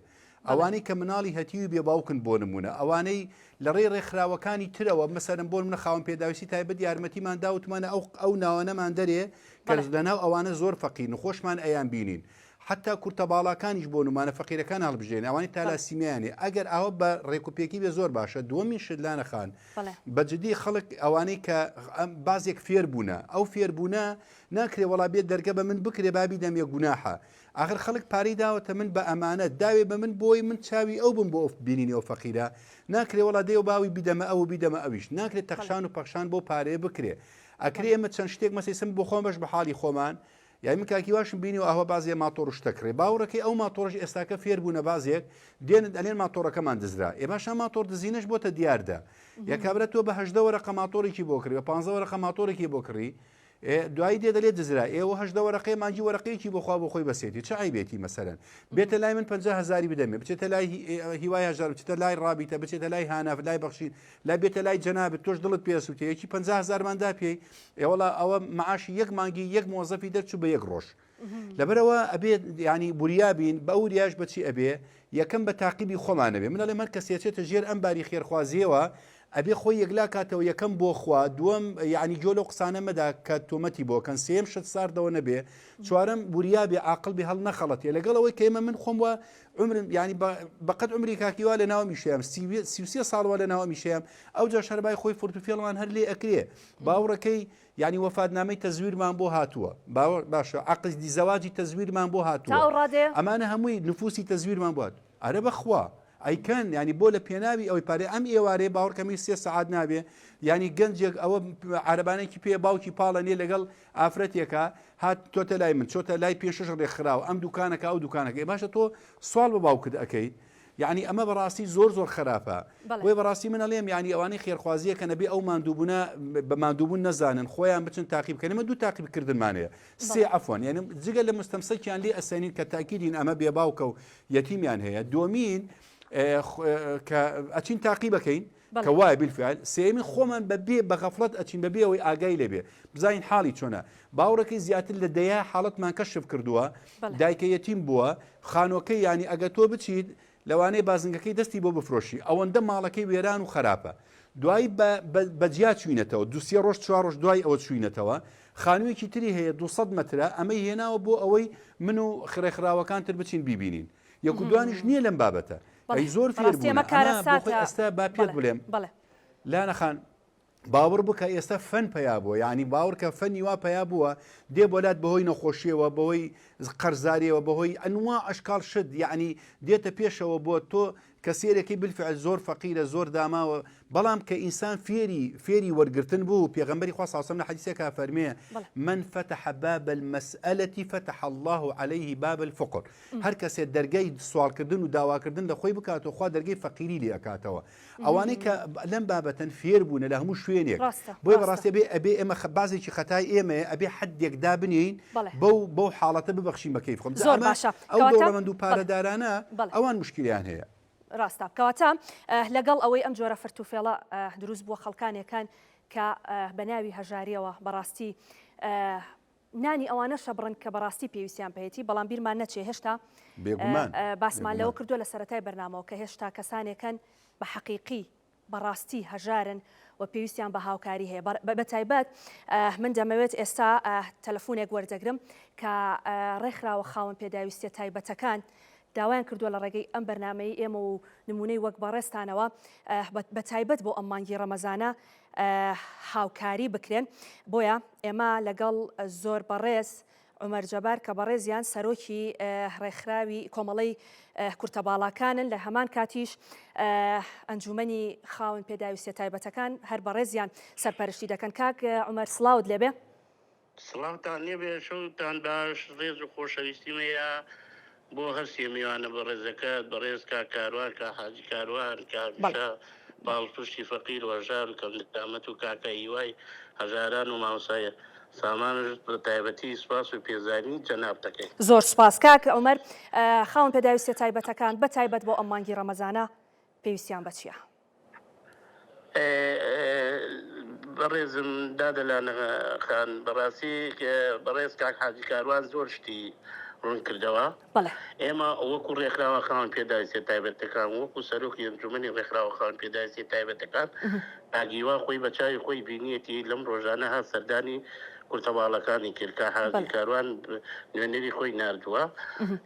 ئەوانەی کە مناڵی هەتیوی بێ باوکن بۆ نمونە ئەوانەی لە ڕێ ڕێکخراوەکانی ترەوە مەسەرم بۆ منە خاوەن پێداویستی تایبەت یارمەتیمان داوتمانە ئەو ناوانەمان دەرێ کە لەناو ئەوانە زۆر فەقیر خۆشمان ئەیان بینین حتا کورتە باڵاکانیش بۆ نمانە فەقیرەکان هەڵبژێن ئەوانی تالاسیمیانێ ئەگەر ئەوە بە ڕێکوپێکی بێ زۆر باشە دووەمی شدلانە خان بەجددی خەڵک ئەوانەی کە بازێک فێر بوونە ئەو فێربوونە ناکرێ وڵا بێت دەرگە بە من بکرێ بابی دەمێ گوناحە آخر خەڵک پارەی داوەتە من بە ئەمانەت داوێ بە من بۆی من چاوی ئەو بم بۆ بینینەوە فەقیرە ناکرێ وڵا دێ و باوی بیدەمە ئەو بیدەمە ئەویش ناکرێت تەخشان و پەخشان بۆ پارەیە بکرێ ئەکرێ ئێمە چەند شتێک مەسیسم بۆ خۆم بەش بە حاڵی خۆمان یای من کاکی واشم بینی و ئەوە بازیە ماتۆڕش دەکرێ باوڕەکەی ئەو ماتۆڕژ ئێستاکە فێر بوونە بازێک دێنت ئەلێن ماتۆڕەکەمان دزرا ێ باشە ماتۆر دزینەش بۆتە دیاردا یەکابرە تۆ بە 18 وەرەقە ماتۆڕێکی بۆ کڕی بە 15 وەرەقە ماتۆڕێکی بۆ کڕی دوایی دێ دەلێت دزرا ئێوە 18 وەرەقەی مانجی وەرەقەیەکی بۆخوا بۆ خۆی بەسێتی چه عیبێتی مەسەرەن بێتە لای من 50,000 بدەمێ بچێتە لای هیوای هەژار بچێتە لای ڕابیتە بچێتە لای هاناف لای بەخشین لای بێتە لای جەنابێت تۆش دڵت پێسووتە یەکی 50,000 ماندا پێی ئێوەڵا ئەوە معاشی یەک مانگی یەک مۆزەفی دەرچوو بە یەک ڕۆژ لەبەرەوە ئەبێت ینی بوریابین بە ئەوریاش بەچی ئەبێ یەکەم بە تاقیبی خۆمانەبێ منە لە هەر کەسێتێتە ژێر ئەم باری خێرخوازیەوە ئەبێ خۆی یەکلا کاتەوە یەکەم بۆ خوا دووەم یعنی جۆ لە قسانە مەدا کە تۆمەتی بۆ کەن سێم شت ساردەوە نەبێ چوارم بوریابێ عاقڵبی هەڵ نەخەڵەتێ لەگەڵەوەی کە ئێمە من خۆم وە عمرم ینی بەقەت عمری کاکیوا لە ناوە میشەیەم 33 ساڵەوە لە ناوە میشەیەم ئەو جا شەربای خۆی فورتوفێڵمان هەر لێ ئەکرێ باوڕەکەی ینی وەفادنامەی تەزویرمان بۆ هاتووە باشە عقدی زەواجی تەزویرمان بۆ هاتووە ئەمانە هەمووی نفوسی تەزویرمان بوات ئەرە بەخوا ئەیکەن ینی بۆ لە پێناوی ئەوەی پارێ ئەم ئێوارێ باوەڕکەمی 3 سەعات نابێ ینی گەنجێک ئەوە عربانێکی پێ باوکی پاڵەنێ لەگەڵ ئافرەتێکە هات تۆتە لای من چۆتە لای پێشش ڕێکخراوە ئەم دوکانەکە ئەو دوکانەکە باشە تۆ سوال بە باوکت ئەەکەیت یعنی ئەمە بەڕاستی زۆر خراپە بۆی بەڕاستی منە لێم ینی ئەوانەی خێرخوازیەکە نەبێ ئەو مادووبوونە بە مادووبوون نەزانن خۆیان بچن تاقیب بکەنمە دوو تاقیبکردنمانەیە سێ عەفوەن یعنی جگە لە مستەمسەکیان لێ ئەسەنین کە تاکیدین ئەمە بێ باوکە و یەتیمیان هەیە دومین کە ئەچین تاقیبەکەین کە وایە بالفعل سێمین خۆمان بەبێ بە غەفڵەت ئەچین بەبێ ئەوەی ئاگای لێبێ بزانین حاڵی چۆنە باوڕەکەی زیاتر لە دەیە حاڵەتمان کەشف کردووە دایکە یەتیم بووە خانۆکەی ینی ئەگە تۆ بچیت لەوانەیە بازنگەکەی دەستی بۆ بفرۆشی ئەوەندە ماڵەکەی وێران و خراپە دوایی بەجیا چوینەتەوە دوسیە ڕۆژ 4 ڕۆژ دوای ئەوە چوینەتەوە خانوویەکی تری هەیە 200 مترە ئەمەی هێناوە بۆ ئەوەی من و خڕێکخراوەکانتر بچین بیبینین یەکو دوانیش نییە لەم بابەتە ئەی زۆر فێر ئێستا با پێت بڵێم لا نەخان باوەڕ بکە ئێستا فەن پیا بووە یعنی باوەڕکە فەنی وا پیا بووە دێ بۆلات بەهۆی نەخۆشیەوە بەهۆی قەرزاریەوە بەهۆی ئەنوا ئەشکال شت یعنی دێتە پێشەوە بۆ تۆ کە سێرەکەی بالفعل زۆر فەقیرە زۆر داماوە بەڵام کە ئینسان فێری وەرگرتن بوو پێغەمبەری خوا صلی الله علیه و حدیثێکا فەرمێ من فتح باب المسألة فتح الله عليه باب الفقر هەر کەسێ دەرگای سوالکردن و داواکردن لە خۆی بکاتەوە خوا دەرگای فەقیری لێ ئەکاتەوە ئەوانەی کە لەم بابەتەن فێر بوونە لە هەموو شوێنێک بۆی بەڕاستی ئەبێ ئێمە بازێکی خەتای ئێمەیە ئەبێ حدێک دابنین بەو حاڵەتە ببەخشین بە کەیف خۆم ئەو دەوڵەمەند و پارەدارانە ئەوان مشکلیان هەیە ڕاستە کەواتە لەگەڵ ئەوەی ئەم جۆرە فرتوفێڵە دروست بووە خەڵکانێکان کە بە ناوی هەژاریەوە بەڕاستی نانی ئەوانە شەبڕن کە بەڕاستی پێویستیان پێێتی بەڵام بیرمان نەچێ هێشتا باسمان لەوە کردووە لە سەرەتای بەرنامەوە کە هێشتا کەسانێکن بە حەقیقی بەڕاستی هەژارن و پێویستیان بە هاوکاری هەیە بەتایبەت من دەمەوێت ئێستا تەلەفۆنێک وەردەگرم کە ڕێکخراوە خاوەن پێداویستیە تایبەتەکان داوایان کردووە لە ڕێگەی ئەم بەرنامەی ئێمە و نمونەی وەک بەڕێستانەوە بە تایبەت بۆ ئەم مانگی ڕەمەزانە هاوکاری بکرێن بۆیە ئێمە لەگەڵ زۆر بەڕێز عومەر جەبار کە بەڕێزیان سەرۆکی ڕێکخراوی کۆمەڵەی کورتەباڵاکانن لە هەمان کاتیش ئەنجومەنی خاوەن پێداویستیە تایبەتەکان هەر بەڕێزیان سەرپەرشتی دەکەن کاک عومەر سڵاوت لێبێ سڵاوتان لێبێ شەوتان باش ڕێز و خۆشەویستیمەیە بۆ هەرسی میوانە بە ڕێزەکەت بەڕێز کا کاروان کە حاجی کاروان کامیشا باڵپشتی فەقیر وەژار و کەمدامەت و کاکە هیوای هەژاران و مامۆسایە سامانش بە تایبەتی سپاس و پێزانی جەناب دەکەین زۆر سپاس کاک عومەر خاوەن پێداویستیە تایبەتەکان بە تایبەت بۆ ئەم مانگی ڕەمەزانە پێویستیان بە چییە؟ بەڕێزم دادەلانە خان بەڕاستی بەڕێز کاک حاجی کاروان زۆر شتی ڕوون کردەوە بەڵێ ئێمە وەکو ڕێکخراوەخان پێداویستێ تایبەتەکان وەکو سەرۆکی ئەنجومەنی ڕێکخراوەخان پێداویستی تایبەتەکان ئاگیوا خۆی بەچاوی خۆی بینیەتی لەم ڕۆژانە ها سەردانی کورتەواڵەکانی کردکە حاجی کاروان نوێنەری خۆی نردووە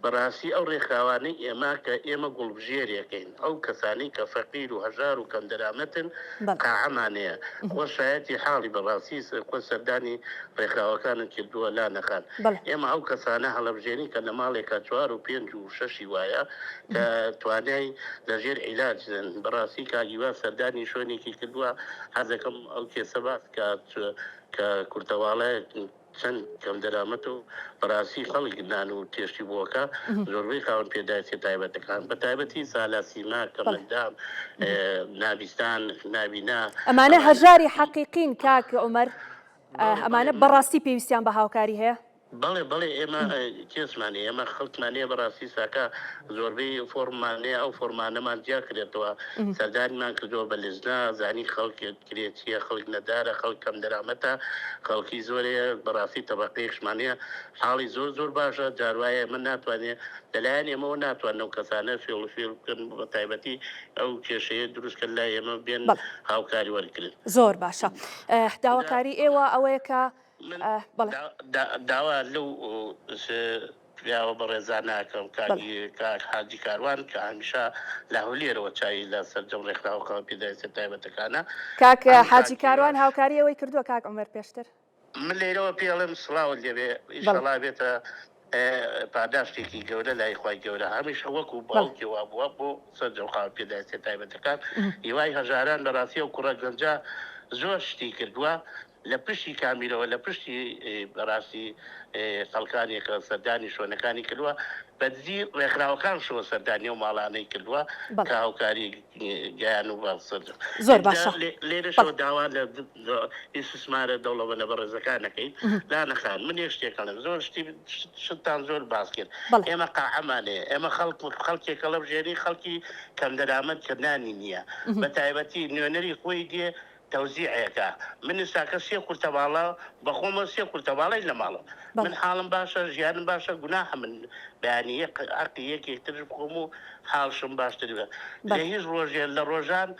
بەڕاستی ئەو ڕێکخراوانەی ئێمە کە ئێمە گوڵبژێریەکەین ئەو کەسانی کە فەقیر و هەژار و کەم دەرامەتن قاعەمانەیە خۆشایەتی حاڵی بەڕاستی خۆ سەردانی ڕێکخراوەکانت کردووە لا نەخان ئێمە ئەو کەسانە هەڵەبژێنی کە لە ماڵێکە 4 و 5 و 6 وایە کە توانای لەژێر عیلاجن بەڕاستی کاگیوا سەردانی شوێنێکی کردووە حەزەکەم ئەو کێسە باس کە کورتەواڵای چەند کەم دەرامەت و بەڕاستی خەڵک نان و تێشتی بووەکە زۆربەی خاوەن پێداویستی تایبەتەکان بە تایبەتی سالا سیما کەمەندام نابیستان نابینا ئەمانە هەژاری حەقیقین کاک عومەر ئەمانە بەڕاستی پێویستیان بە هاوکاری هەیە بەڵێ بەڵێ ئێمە کێسمانێ ئێمە خەڵکمانەیە بەڕاستی ساکە زۆربەی فۆرمانەیە ئەو فۆرمانەمان جیا کرێتەوە سەردانیمان کردەوە بە لزنا زانی خەڵکێت کرێت چیە خەڵک نەدارە خەڵک کەم دەرامەتە خەڵکی زۆرەیە بەڕاستی تەبەقەیەکشمانەیە حاڵی زۆر زۆر باشە جاروایە من ناتوانێت لەلایەن ئێمەوە ناتوانن ئەو کەسانە فێڵ بکەن بە تایبەتی ئەو کێشەیە دروستکە لای ئێمە بێن هاوکاری وەرگرن زۆر باشە داواکاری ئێوە ئەوەیە کە داوا لەو پیاوە بەڕێزان ناکەم کاک حاجی کاروان کە هەمیشە لە هەولێرەوە چایی لە سەرجەم ڕێکخراوەکان پێداویستی تایبەتەکانە کاک حاجی کاروان هاوکاری ئەوەی کردووە کاک عومەر پێشتر من لێرەوە پێڵم سڵاوت لێبێ ئیشەڵا بێتە پاداشتێکی گەورە لای خی گەورە هەمیشە وەکو باوکی وا بووە بۆ سەرجەم خاوەن پێداویستی تایبەتەکان هیوای هەژاران بەڕاستی و کوڕە گەنجە زۆر شتی کردووە لە پشتی کامیرەوە لە پشتی بەڕاستی خەڵکانێکە سەردانی شوێنەکانی کردووە بەدزی ڕێکخراوەکان شۆ سەردانی و ماڵانەی کردووە کە هاوکاری گیان و بەسەر زۆر باشە لێرەشەوە داوا لە ئیسسمارە دەوڵەمەە بەڕێزەکانەکەین لا نەخان من یەک شتێکەڵم زۆر شتان زۆر باس کرد ئێمە قاعەمانەیە ئێمە خەڵکێکە لە بژێری خەڵکی کەم دەرامەت کردنانی نییە بە تایبەتی نوێنەری خۆی دێ تەوزیعەکە من ساکە سێ کورتەباڵە بەخۆمە سێ کورتەباڵی لە ماڵە من حاڵم باشە ژیانم باشە گوناحە من بەیانی عقی یەکێکتر بخۆم و حاڵشم باشتر بێ لە هیچ ڕۆژێ لە ڕۆژان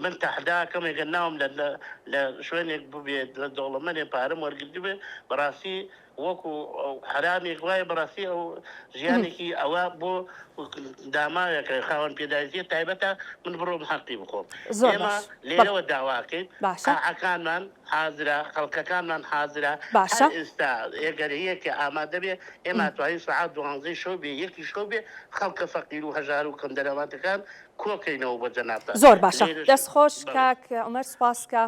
من تەحداکەم ێگە ناوم لە شوێنێک ببێت لە دەوڵەمەنێ پارەم وەرگردی بێ بەڕاستی وەکو حرامێک وایە بەڕاستی ئەو ژیانێکی ئەوە بۆ داماوێکە خاوەن پێداویستی تایبەتە من بڕۆم حەقی بخۆم ئێمە لێرەوە داواکەین قاعەکانمان حازرە خەڵکەکانمان حازرە ئێستا ئێگەرەیەکە ئامادە بێ ئێمە توانین سەعات 12 شەو بێ یەکی شەو بێ خەڵکە فەقیر و هەژار و کەم دەرەماتەکان کۆکەینەوە بە جەنابتە زۆر باشە دەستخۆش کاک عومەر سوپاس کە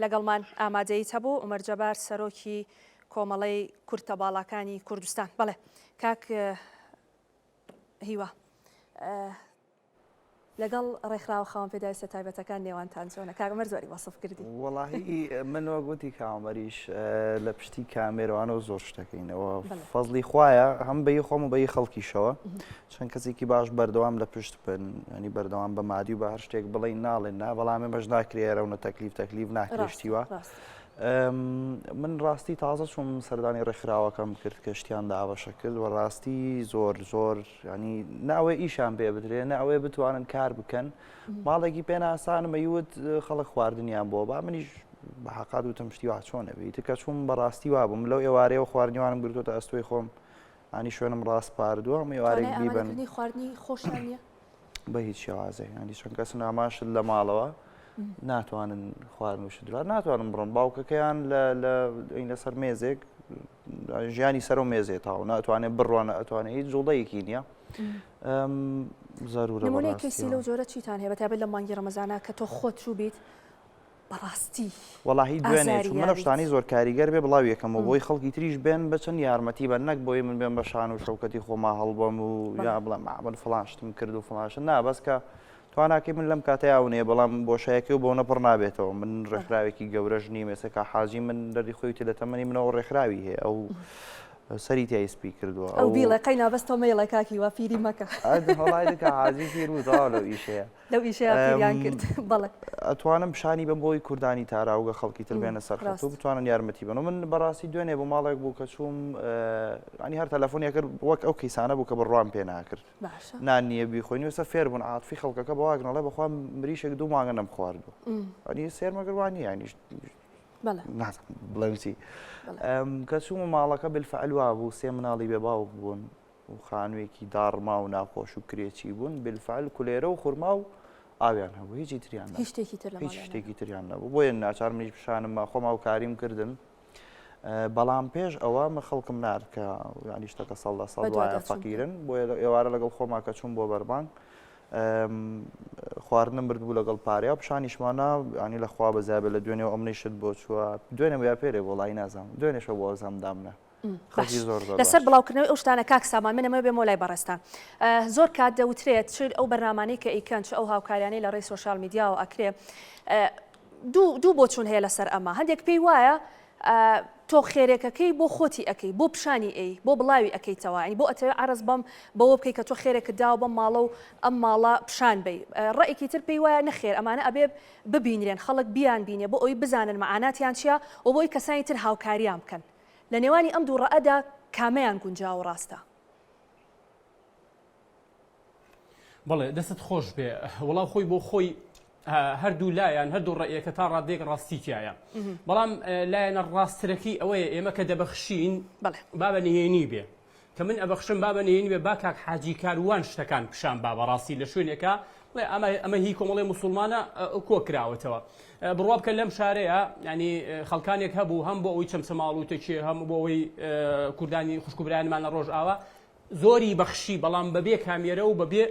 لەگەڵمان ئامادەیت هەبوو عومەر جەبار سەرۆکی کۆمەڵەی کورتەباڵەکانی کوردستان بەڵێ کاک هیوا لەگەڵ ڕێکخراوە خاوەن پێداویستە تایبەتەکان نێوانتان چۆنە کاک عومەر زۆری وەسف کردی وەڵاهی من وە گوتی کامەریش لە پشتی کامێرەوانەوە زۆر شتەکەینەوە فەزلی خوایە هەم بەی خۆم و بەی خەڵکیشەوە چەند کەسێکی باش بەردەوام لە پشت بن ینی بەردەوام بە مادی و بە هەر شتێک بڵێ ناڵێن نا بەڵام ئێمەش ناکرێرەونە تەکلیف ناکرێشتیوە من ڕاستی تازە چۆم سەردانی ڕێکخراوەکەم کرد کە شتیان داوەشە کرد و ڕاستی زۆر ینی ناوێ ئیشان پێ بدرێ ناوێ بتوانن کار بکەن ماڵێکی پێ ناسانمە یوت خەڵک خواردنیان بۆ با منیش بە حقات وتم شتی وا چۆنە بیت کە چوم بەڕاستی وابووم لەو ئێوارەیە خواردنیوانم گرتوتە ئەستۆی خۆم ئانی شوێنم ڕاست پاردووە ئێوارێک بیبن خواردنی خۆشیان نیە بە هیچ شێوازێ ینی چەند کەس ناماشت لە ماڵەوە ناتوانن خواردن و شدوار ناتوانن بڕۆن باوکەکەیان لەسەر مێزێک ژیانی سەر و مێزێت تاو ناتوانێت بڕوانە ئەتوانێت هیچ جوڵدەیەکی نییە زەرورە نمونەیەکی لەو جۆرە چیتان هەیە بەتابەت لە مانگی ڕەمەزانە کە تۆ خۆت چوو بیت بەڕاستی وەڵاهی دوێنێ چوو منە شتانی زۆر کاریگەر بێ بڵاو یەکەمەوە بۆی خەڵکی تریش بێن بچەند یارمەتی بە نەک بۆی من بێن بە شان و شەوکەتی خۆما هەڵبەم و یا بڵێم من فڵان شتم کرد و فڵانشت نا بەس کە تواناکەی من لەم کاتەیاونێ بەڵام بۆشایەکە و بۆ نەپڕ نابێتەوە من ڕێکخراوێکی گەورەش نیم ێستا کا حاجی من دەری خۆی تێ لە تەمەنی منەوە ڕێکخراوی هەیە ئەو سەری تایسپی کردووە ئەو بیڵەکەی نابەستەوە مەیڵە کاکیوە پیری مەکە هەڵای دکە حاجی پیرروتەوە لەو ئیشەیە لەو ئیشەیە پیریان کرد بەڵێ ئەتوانم پیشانی بم بۆی کوردانی تاراوگە خەڵکی تر بێنە سەرخەت و بتوانن یارمەتی بن و من بەڕاستی دوێنێ بۆ ماڵێک بوو کە چووم ینی هەر تەلەفۆنیە کرد وەک ئەو کەیسانە بوو کە بڕوان پێ ناکرد نان نییە بیخۆین وسە فێر بوون عاتفی خەڵکەکە بەواگنەڵێ بەخوا مریشێک دوو ماگە نەم خواردووە ئەنی سێرمەگەڕوانی ینیش بڵێنسی کە چوومە ماڵەکە بالفعل وا بوو سێ مناڵی بێ باوک بوون و خانوویەکی داڕما و ناخۆش و کرێکی بوون بالفعل کولێرە و خورما و ئاویان هەبوو هیچی تریان هیچ شتێکی تریان نەبوو بۆیە ناچار منیش پیشانم خۆما و کاریم کردن بەڵام پێش ئەوە من خەڵکم نارد کە ینی شتەکە سەڵ وایە فەقیرن بۆیە ئێوارە لەگەڵ خۆما کە چوون بۆ بەربانگ خواردنم برد بوو لەگەڵ پارەیە پیشانیشمانە ینی لە خوا بەزای بە لە دوێنێەوە ئەمنەی شت بۆ چووە دوێنێ بیا پێرێ وڵی نازانم دوێنێشە بۆ ئەزامدامنە لەسەر بڵاوکردنەوەی ئەو شتانە کاک سامان منەمە بێ مۆلای بەڕێستان زۆر کات دەوترێت چ ئەو بەرنامانەی کە ئیکەن چ ئەو هاوکاریانەی لە ڕێی سۆشال میدیاوە ئەکرێ دوو بۆ چوون هەیە لەسەر ئەمە هەندێک پێی وایە تۆ خێرێکەکەی بۆ خۆتی ئەەکەی بۆ پیشانی ئەی بۆ بڵاوی ئەەکەیتەوە بۆ ئەتەوێت عرض بەم بەوە بکەی کە تۆ خێرێکت داوە بەم ماڵە و ئەم ماڵە پیشان بی ڕێیکی تر پێی وایە نەخێر ئەمانە ئەبێ ببینرێن خەڵک بیان بینێ بۆ ئەوی بزانن مەعاناتیان چیە و بۆی کەسانی تر هاوکاریان بکەن لە نێوانی ئەم دوو ڕەئەدا کامەیان گونجاو ڕاستە بەڵێ دەست خۆش بێ وەڵام خۆی بۆ خۆی هەردوو لایەن هەردوو ڕێیەکە تا ڕادێک ڕاستیتیایە بەڵام لایەنە ڕاسترەکەی ئەوەیە ئێمە کە دەبەخشین بابە نهێنی بێ کە من ئەبەخشم بابە نهێنی بێ با کاک حاجی کاروان شتەکان پیشان با بەڕاستی لە شوێنێکە ئەمە هی کۆمەڵی مسلمانە کۆ کراوەتەوە بڕوا بکە لەم شارەیە ینی خەڵکانێک هەبوو هەم بۆ ئەوی چەمسە ماڵوتێکی هەم بۆ ئەوەی کوردانی خوشکوبرانمانە ڕۆژ ئاوا زۆری بەخشی بەڵام بەبێ کامێرە و بەبێ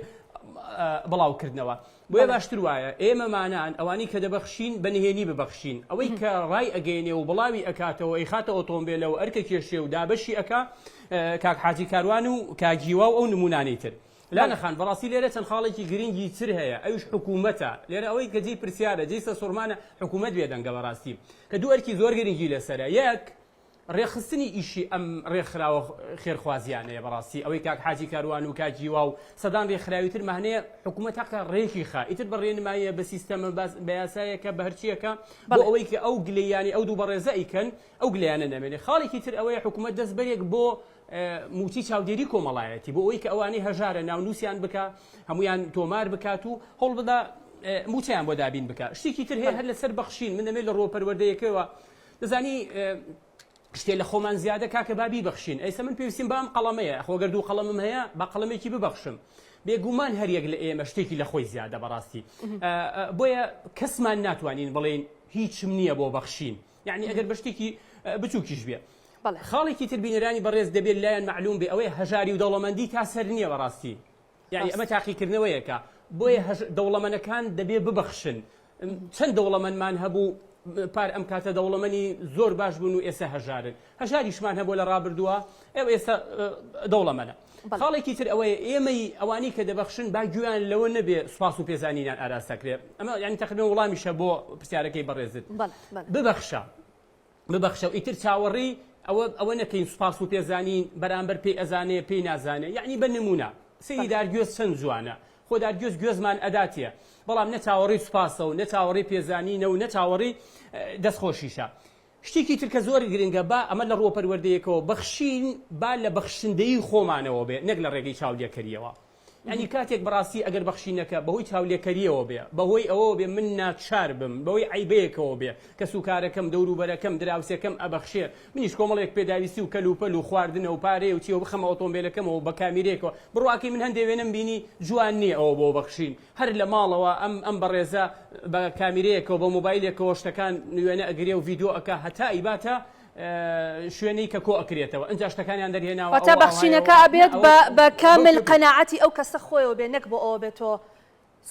بڵاوکردنەوە بۆیە باشتر وایە ئێمەمانان ئەوانی کە دەبەخشین بە نهێنی ببەخشین ئەوەی کە ڕای ئەگەینێ و بڵاوی ئەکاتەوە ئەیخاتە ئۆتۆمبیلەوە ئەرکە کێشێ و دابەشی ئەکا کاک حاجی کاروان و کاگیوا و ئەو نمونانەی تر لا نەخان بەڕاستی لێرە چەند خاڵێکی گرنگی تر هەیە ئەوش حکوومەتە لێرە ئەوەی کە جێی پرسیارە جێی سەسوورمانە حکوومەت بێدەنگە بەڕاستی کە دوو ئەرکی زۆر گرنگی لەسەرە یەک ڕێخستنی ئیشی ئەم ڕێکخراوە خێرخوازیانەیە بەڕاستی ئەوەی کاک حاجی کاروان و کاگیوا و سەدان ڕێکخراوی تر مەهنەیە حکوومەت تاکە ڕێکی خا ئیتر بەڕێنماییە بە سیستەمە بە یاسایەکە بە هەرچیەکە بۆ ئەوەی کە ئەو گلەیانی ئەو دوو بەڕێزە ئیکەن ئەو گلەیانە نەمێنێ خاڵێکی تر ئەوەیە حکوومەت دەستبەرێک بۆ موچی چاودێری کۆمەڵایەتی بۆ ئەوەی کە ئەوانەی هەژارە ناونووسیان بکە هەمویان تۆمار بکات و هەوڵ بدا موچیان بۆ دابین بکە شتێکی تر هەیە هەر لەسەر بەخشین من دەمێت لە ڕۆپەروەردەیەکەوە دەزانی شتێ لە خۆمان زیادە کاکە بابی بەخشین ئەیسە من پێویستیم بام قەڵەمەیە خۆگەر دوو قەڵەمم هەیە با قەڵەمێکی ببەخشم بێگومان هەریەک لە ئێمە شتێکی لە خۆی زیادە بەڕاستی بۆیە کەسمان ناتوانین بڵێن هیچم نییە بۆ بەخشین یعنی ئەگەر بە شتێکی بچووکیش بێ خاڵێکی تر بینەرانی بەڕێز دەبێت لایەن معلوم بێ ئەوەی هەژاری و دەوڵەمەندی تا سەر نییە بەڕاستی یعنی ئەمە تاقیکردنەوەیەکە بۆیە دەوڵەمەنەکان دەبێ ببەخشن چەند دەوڵەمەندمان هەبوو پار ئەم کاتە دەوڵەمەنی زۆر باش بوون و ئێستا هەژارن هەژاریشمان هەبوو لە ڕابردووە ئێوە ئێستا دەوڵەمەنە خاڵێکی تر ئەوەیە ئێمەی ئەوانی کە دەبەخشن با گویان لەوە نەبێ سوپاس و پێزانینیان ئاراستەکرێ ئەمە یعنی تەقریبا وەڵامیشە بۆ پرسیارەکەی بەڕێزت ببەخشە و ئیتر چاوەڕی ئەوە نەکەین سوپاس و پێزانین بەرامبەر پێی ئەزانێ پێی نازانێ یعنی بە نمونە سەیری دارگوێز چەند جوانە خۆ دارگوێز گوێزمان ئەداتیە بەڵام نەچاوەڕی سوپاسە و نەچاوەڕی پێزانینە و نەچاوەڕی دەستخۆشیشە شتێکی تر کە زۆری گرنگە با ئەمە لە ڕۆپەروەردەیەکەوە بەخشین با لە بەخشندەی خۆمانەوە بێ نەک لە ڕێگەی چاودێکەریەوە ینی کاتێک بەڕاستی ئەگەر بەخشینەکە بەهۆی چاولێکەریەوە بێ بەهۆی ئەوە بێ من ناچار بم بەهۆی عیبەیەکەوە بێ کە سوکارەکەم دەوروبەرەکەم دراوسەکەم ئەبەخشێ منیش کۆمەڵێک پێداویستی و کەلوپەل و خواردنە و پارێ و چیەوە بخەمە ئۆتۆمبیلەکەمەوە بە کامیرێکەوە بڕواکەی من هەندێک وێنم بینی جوان نییە ئەوە بۆ بەخشین هەر لە ماڵەوە ئەم بەڕێزە بە کامیرەیەکەوە بە مۆبایلێکەوە شتەکان نوێنە ئەگرێ و ڤیدیۆ ئەکا هەتا ئیباتە شوێنەی کە کۆ ئەکرێتەوە ئەنج شتەکانیان دەرهێناوە تا بەخشینەکە ئەبێت بە کامل قەناعەتی ئەو کەسە خۆیەوە بێ نەک بۆ ئەوە بێتەوە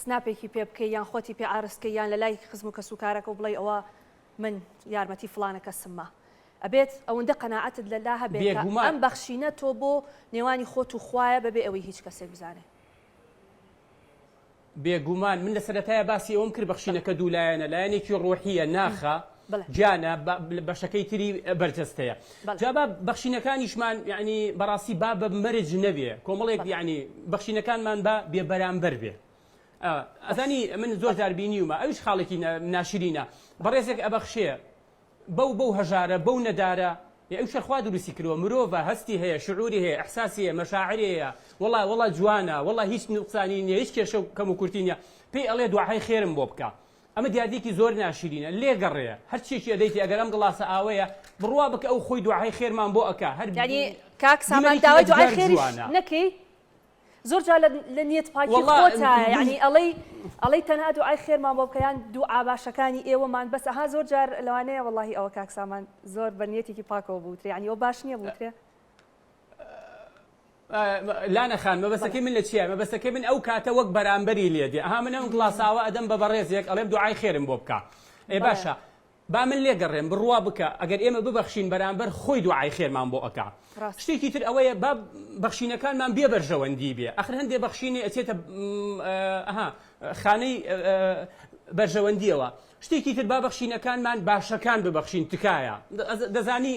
سناپێکی پێ بکەی یان خۆتی پێ ئارسکەی یان لە لای خزم و کەسوکارەکە و بڵێ ئەوە من یارمەتی فڵانە کەسممە ئەبێت ئەوەندە قەناعەتت لەلا هەبێت ئەم بەخشینە تۆ بۆ نێوانی خۆت و خوایە بەبێ ئەوەی هیچ کەسێک بزانێ بێگومان من لە سەرەتایە باسی ئەوم کرد بەخشینەکە دوولایەنە لایەنێکی ڕۆحیە ناخە گیانە بەشەکەی تری بەرجەستەیە جا بەخشینەکانیشمان یعنی بەڕاستی با بە مەرج نەبێ کۆمەڵێک یعنی بەخشینەکانمان بە بێبەرامبەر بێ ئەزانی من زۆر داربینیومە ئەوش خاڵێکی ناشرینە بەڕێزێک ئەبەخشێ بەو هەژارە بەو نەدارە ئەو شەرخوا دروستی کردووە مرۆڤە هەستی هەیە شعوری هەیە ئەحساسی هەیە مەشاعری هەیە وەڵا جوانە وەڵا هیچ نوقسانی نییە هیچ کێشە و کەم و کورتی نییە پێی ئەڵێ دوعای خێرم بۆ بکە ئەمە دیاردێکی زۆر ناشرینە لێگەڕێە هەرچێکی ئەدەیتی ئەگەر ئەم گڵاسە ئاوەیە بڕوا بکە ئەو خۆی دوعای خێرمان بۆ ئەکا هەر ینی کاک سامان داوای دوعای خێریش نەکەی زۆر جا لە نیەت پاکی خۆتە یعنی ئەڵەی تەنها دوعای خێرمان بۆ بکەیان دوعا باشەکانی ئێوەمان بەس ئەها زۆر جار لەوانەیە وەڵاهی ئەوە کاک سامان زۆر بە نیەتێکی پاکەوە بووترێ یعنی ئەوە باش نییە بووترێ لا نەخان مەبەستەکەی من لە چیە مەبەستەکەی من ئەو کاتە وەک بەرامبەری لێدێ ئەها من ئەم گڵاساوە ئەدەم بە بەڕێزێک ئەڵێم دوعای خێرم بۆ بکە ئێ باشە با من لێگەڕێم بڕوا بکە ئەگەر ئێمە ببەخشین بەرامبەر خۆی دوعای خێرمان بۆ ئەکا شتێکی تر ئەوەیە با بەخشینەکانمان بێ بەرژەوەندی بێ ئەخر هەندێ بەخشینی ئەچێتە خانەی بەرژەوەندیەوە شتێکی تر با بەخشینەکانمان باشەکان ببەخشین تکایە دەزانی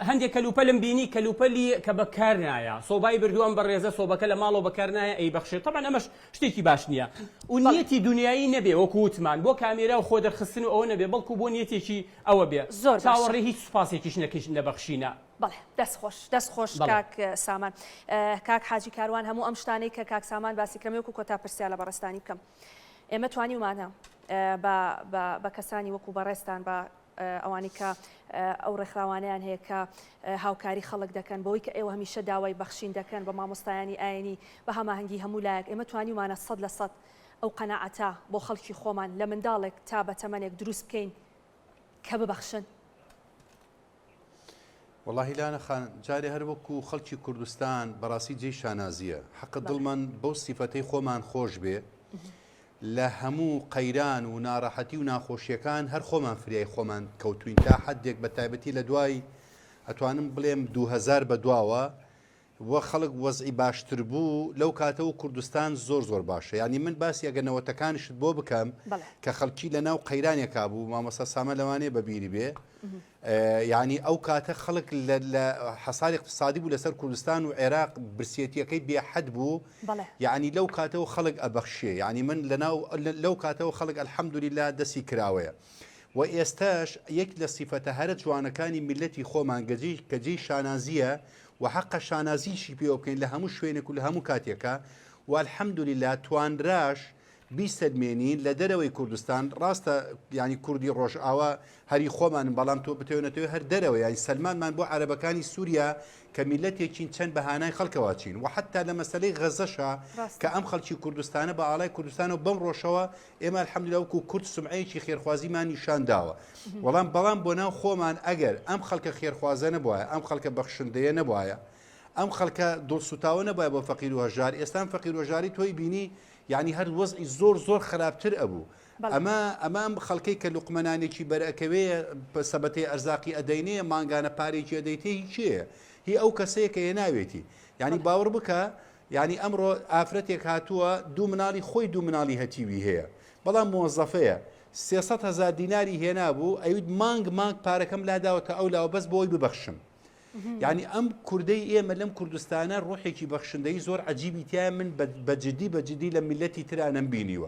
هەندێک کەلوپەلم بینی کەلوپەلی کە بەکار نایە سۆبای بردووەم بە ڕێزە سۆبەکە لە ماڵەوە بەکار نایە ئەی بەخشێت طبعا ئەمەش شتێکی باش نییە و نیەتی دنیایی نەبێ وەکو وتمان بۆ کامێرا و خۆ دەرخستن و ئەوە نەبێ بەڵکو بۆ نیەتێکی ئەوە بێ چاوەڕێ هیچ سوپاسێکیش نەکەش نەبەخشینە بەڵێ دەست خۆش کاک سامان کاک حاجی کاروان هەموو ئەم شتانەی کە کاک سامان باسی کەمێک و کۆتا پرسیار لە بەڕێستانی بکەم ئێمە توانیومانە بە کەسانی وەکو بەڕێستان بە ئەوانی کە ئەو ڕێکخراوانیان هەیە کە هاوکاری خەڵک دەکەن بەوەی کە ئێوە هەمیشە داوای بەخشین دەکەن بە مامۆستایانی ئاینی بە هەماهەنگی هەموو لایەک ئێمە توانیومانە 100% ئەو قەناعەتە بۆ خەڵکی خۆمان لە منداڵێک تا بە تەمەنێک دروست بکەین کە ببەخشن والله لا نخان جاري هر وكو خلقي كردستان براسي جي شانازية حق ظلمن بو صفتي خومان خوش بي لهمو قيران وناراحتي وناخوشيكان هر خومان فرياي خومان كوتوين تا حدك بتايبتي لدواي اتوانم بليم 2000 بدواوا وخلق وضعي باشتر بو لو كاتو كردستان زور باشا يعني من باسي اگر نوتكانش بو بكم كخلقي لنا وقيران يكابو ما مسا سامه لواني ببيري بي يعني او كاته خلق حصار اقتصادي بو لسر كردستان وعراق برسيتي اكيد بي حد بو يعني لو كاته خلق ابخشي يعني من لنا لو كاته خلق الحمد لله دسي كراويه واستاش يك لصفته هرج وانا كان ملتي خومان كجي شانازيه وحق شانازي شي بيوكين لهمو شوينه كل همو كاتيكا والحمد لله توان راش بيستدمينين لدروي كردستان راستا يعني كردي روش اوا هري خومان بلام تو بتونتو هر دروي يعني سلمان من بو عربكاني سوريا كملتي تشين تشن بهاناي خلكواتشين وحتى لما سلي غزشا كأم خلشي كردستان بعلاي كردستان وبم روشوا اما الحمد لله وكو كرد سمعي شي خير خوازي ما نشان داوا والله بلام بونا خومان اجر ام خلك خير خوازه نبوايا ام خلك بخشنديه نبوايا ام خلك دول سوتاو نبوايا بو فقير وهجار اسلام فقير وهجاري توي بيني يعني هر وضعي زور خرابتر ابو امام خلقي كلقمناني شي بركوي سبتي ارزاقي ادينيه مانغانا باري شي اديتي شي هي او كسيك يناويتي يعني باور بك يعني امره افرتك هاتوا دو منالي خوي دو منالي هتيوي هي بلا موظفيه 600,000 ديناري هنا ابو ايود مانغ باركم لا داوت اولا وبس بوي ببخشم يعني ام كردي ايه ملم كردستان روحي كي بخشندي زور عجيبي تيا من بجدي لملتي ترى انا مبينيوا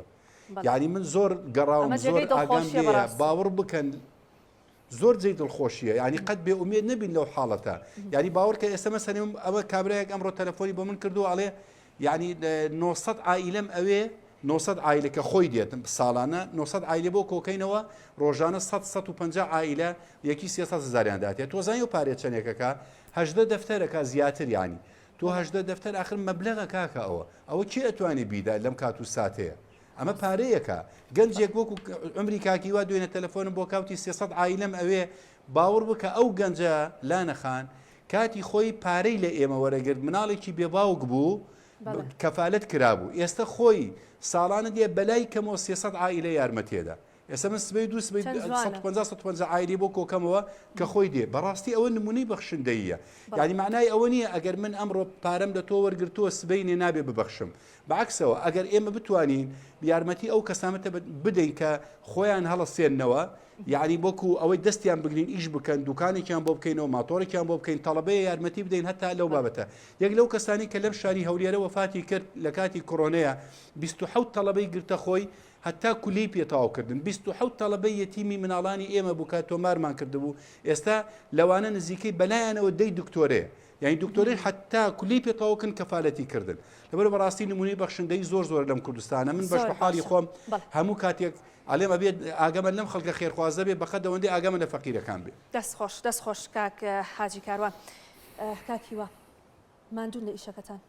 يعني من زور قراوم زور اقام باور بكن زور زيد الخوشيه يعني قد بأمية نبي لو حالته يعني باور كاس مثلا اما كابريك امره تليفوني بمن كردو عليه يعني نوصت عائله اوي نوصد عائله كخوي ديت سالانه نوصد عائله بو كوكاينوا روجانه 150 عائله يكي 300,000 داتي تو زانيو باريت شنيكا 8 دفترك زياتر يعني تو 8 دفتر اخر مبلغ كاكا او شي اتواني بيدا لم كاتو ساتيه اما باريكا گنجيك بوكو عمري كاكي وادوين التليفون بو كاوتي 600 عائله اوي باور بك او گنجا لا نخان كاتي خوي باري لايما ورقد منالكي بيباوق بو كفالت كرابو يستا خوي سالانه دي بلاي كمو 600 عائله يارمتيدا اسم سبيدو 150 عائله بوكو كمو كخوي دي براستي او نموني بخشنديه يعني معناه اونيه اگر من امر بارم دتو ورغرتو سبيني نابي ببخشم بعكسه اگر اما بتوانين یارمەتی ئەو کەسامەتە بدەین کە خۆیان هەڵەسێننەوە یعنی بۆکو ئەوەی دەستیان بگرین ئیش بکەن دوکانێکیان بۆ بکەینەوە ماتۆرێکیان بۆ بکەین تەڵەبەیە یارمەتی بدەین هەتا لەو بابەتە یەک لەو کەسانی کە لەم شاری هەولێرە وەفاتی کرد لە کاتی کۆرۆنەیە 27 تەڵەبەی گرتە خۆی هەتا کولی پێتەواوکردن 27 تەڵەبەی یەتیمی مناڵانی ئێمە بوو کە تۆمارمان کردبوو ئێستا لەوانە نزیکەی بەلایەنەوە دەی دکتۆرەیە یعنی دکتۆرین حتا کولی پێتەواوکن کەفالەتی کردن لەبەر بەڕاستی نمونەی بەخشندەی زۆر لەم کوردستانە من بەش حاڵی خۆم هەموو کاتێک ئەڵێمە بێت ئاگەمە لەم خەڵکە خێرخوازە بێ بەخە دەوەندەی ئاگەمە لە فەقیرەکان بێ دەست خۆش کاک حاجی کاروان کاکیوە ماندوون لە ئیشەکەتان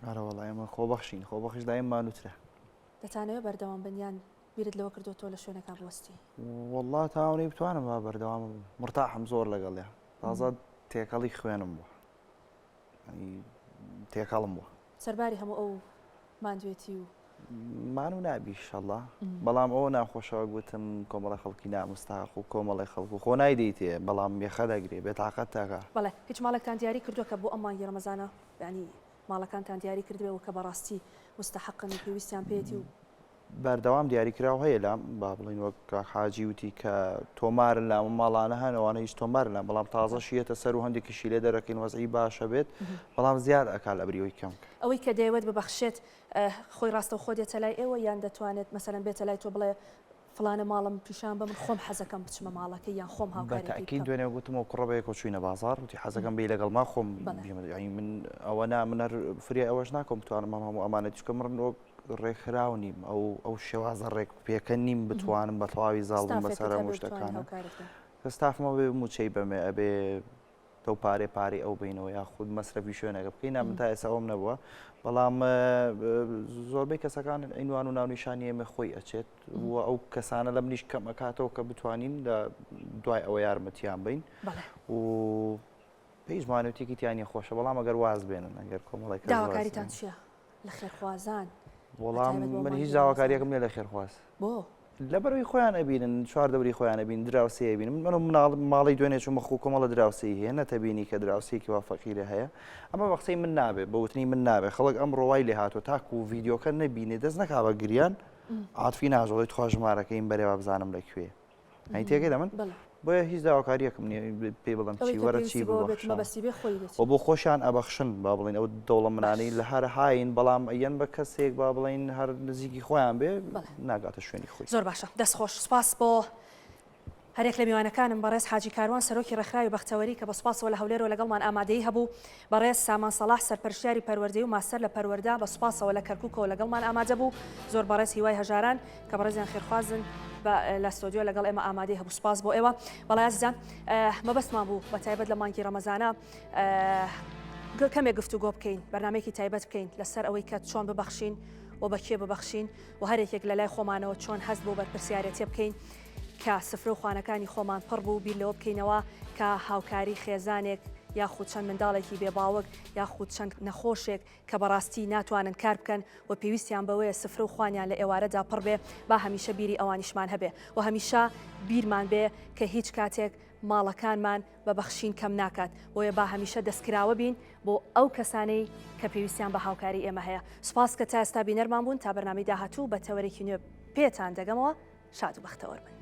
ئارە وەڵای ئێمە خۆبەخشین خۆبەخش دایم مانوترە دەتانەوە بەردەوام بنیان بیرت لەوە کردوەوە لە شوێنەکان بوەستی والله تاوانی بتوانم با بەردەوام مرتاحم زۆر لەگەڵێ تازە تێکەڵی خوێنم بووە تێکەڵم بووە سەرباری هەموو ئەو ماندوێتی و مانو نابی شەڵڵا بەڵام ئەوە ناخۆشەوە گوتم کۆمەڵی خەڵکی نامستاق و کۆمەڵی خەڵکو خۆ نایدەیتێ بەڵام بێخە دەگرێ بێتاقەت تاکە بەڵێ هیچ ماڵێکتان دیاری کردووە کە بۆ ئەم مانگی ڕەمەزانە یعنی ماڵەکانتان دیاری کردوێەوە کە بەڕاستی مستحقن و پێویستیان پێێتی و بەردەوام دیاریکرااو هەیە لام با بڵین وەک حاجی وتی کە تۆمارن لام ماڵانە هەنەوانە هیچ تۆمارن لام بەڵام تازەشیێتە سەر و هەندێکیشی لێ دەرەکەین وەزعی باشە بێت بەڵام زیاد ئەکا لە بریەوەی کەم ئەوەی کە دەیەوێت ببەخشێت خۆی ڕاستە و خۆ دێتە لای ئێوە یان دەتوانێت مەسەرەن بێتە لای تۆ بڵێ فلانە ماڵم پیشان بە من خۆم حەزەکەم بچمە ماڵەکە یان خۆم هاوکارێکی دوێنێ گوتمەوە کوڕەبەیەکۆ چوینە بازار وتی حەزەکەم بێ لەگەڵ ما خۆم من ئەوە من هەر فری ئەوەش ناکۆم بتوانم هەموو ئەمانەت چکە من ڕێکخراو نیم ئەو شێوازە ڕێک پێکە نیم بتوانم بە تەواوی زاڵم بەسەر هەموو شتەکانە کەستافمە بێ موچەی بەمێ ئەبێ تۆ پارێ ئەو بینەوە یاخود مەسرەفی شوێنەکە بکەین من تا ئێستا ئەوم نەبووە بەڵام زۆربەی کەسەکان ئەینوان و ناونیشانی ئێمە خۆی ئەچێت وە ئەو کەسانە لە منیش کەم ئەکاتەوە کە بتوانین لە دوای ئەوە یارمەتیان بین و پێی ژمانوتێکی تیانی خۆشە بەڵام ئەگەر واز بێنن ئەگەر کۆمەڵێک داواکاریتان چییە لە خێرخوازان وەڵام من هیچ داواکاریەکەم لێ لە خێرخواز بۆ لەبەرەوەی خۆیان ئەبینن چوار دەوری خۆیان ئەبین دراوسێ ئەبینن من ماڵی دوێنێ چوومە خۆ کۆمەڵە دراوسی هەیە نەتەبینی کە دراوسێکی وا فەقیرە هەیە ئەمە بە قسەی من نابێ بەوتنی من نابێ خەڵک ئەم ڕۆوای لێ هاتۆ تاکو و ڤیددیۆکە نەبینێ دەست نەکا بە گریان عاتفی ناژەڵی خۆژمارەکەین بەرێوە بزانم لەکوێ ئەی تێگەی دەمن بۆیە هیچ داواکاریەکەم پێ بڵم چی وەرە چی بۆ خۆشیان ئەبەخشن با بڵین ئەو دەوڵەمەانەی لە هەر هاین بەڵام ئەەن بە کەسێک با بڵین هەر نزیکی خۆیان بێ ناگاتە شوێنی خۆی زۆر باشە دەستخۆش سپاس بۆ هەرێک لە میوانەکانم بەڕێز حاجی کاروان سەرۆکی ڕێکخراوی بەختەوەری کە بە سوپاسەوە لە هەولێرەوە لەگەڵمان ئامادەی هەبوو بەڕێز سامان سەلاح سەرپەرشتیاری پەروەردەی و ماستەر لە پەروەردا بە سوپاسەوە لە کەرکووکەوە لەگەڵمان ئامادە بوو زۆر بەڕێز هیوای هەژاران کە بەڕێزیان خێرخوازن لە ستۆدیۆ لەگەڵ ئێمە ئامادەی هەبوو سپاس بۆ ئێوە بەڵای عزیزان مەبەستمان بوو بە تایبەت لە مانگی ڕەمەزانە کەمێک گفتوگۆ بکەین بەرنامەیەکی تایبەت بکەین لەسەر ئەوەی کە چۆن ببەخشین و بەکێ ببەخشین و هەرێکێک لە لای خۆمانەوە چۆن هەست بۆ بەرپرسیارەتێ بکەین کە سفرە و خوانەکانی خۆمان پڕ بوو بیر لەوە بکەینەوە کە هاوکاری خێزانێک یاخود چەند منداڵێکی بێباوەک یاخود چەند نەخۆشێک کە بەڕاستی ناتوانن کار بکەن و پێویستیان بەوەیە سفرە و خوانیان لە ئێوارەدا پڕ بێ با هەمیشە بیری ئەوانیشمان هەبێ و هەمیشە بیرمان بێ کە هیچ کاتێک ماڵەکانمان بە بەخشین کەم ناکات بۆیە با هەمیشە دەستکراوە بین بۆ ئەو کەسانەی کە پێویستیان بە هاوکاری ئێمە هەیە سوپاس کە تا ئێستا بینەرمان بوون تا بەرنامەی داهاتوو بە تەوەرێکی نوێ پێتان دەگەمەوە شاد و بەختەوەر بن.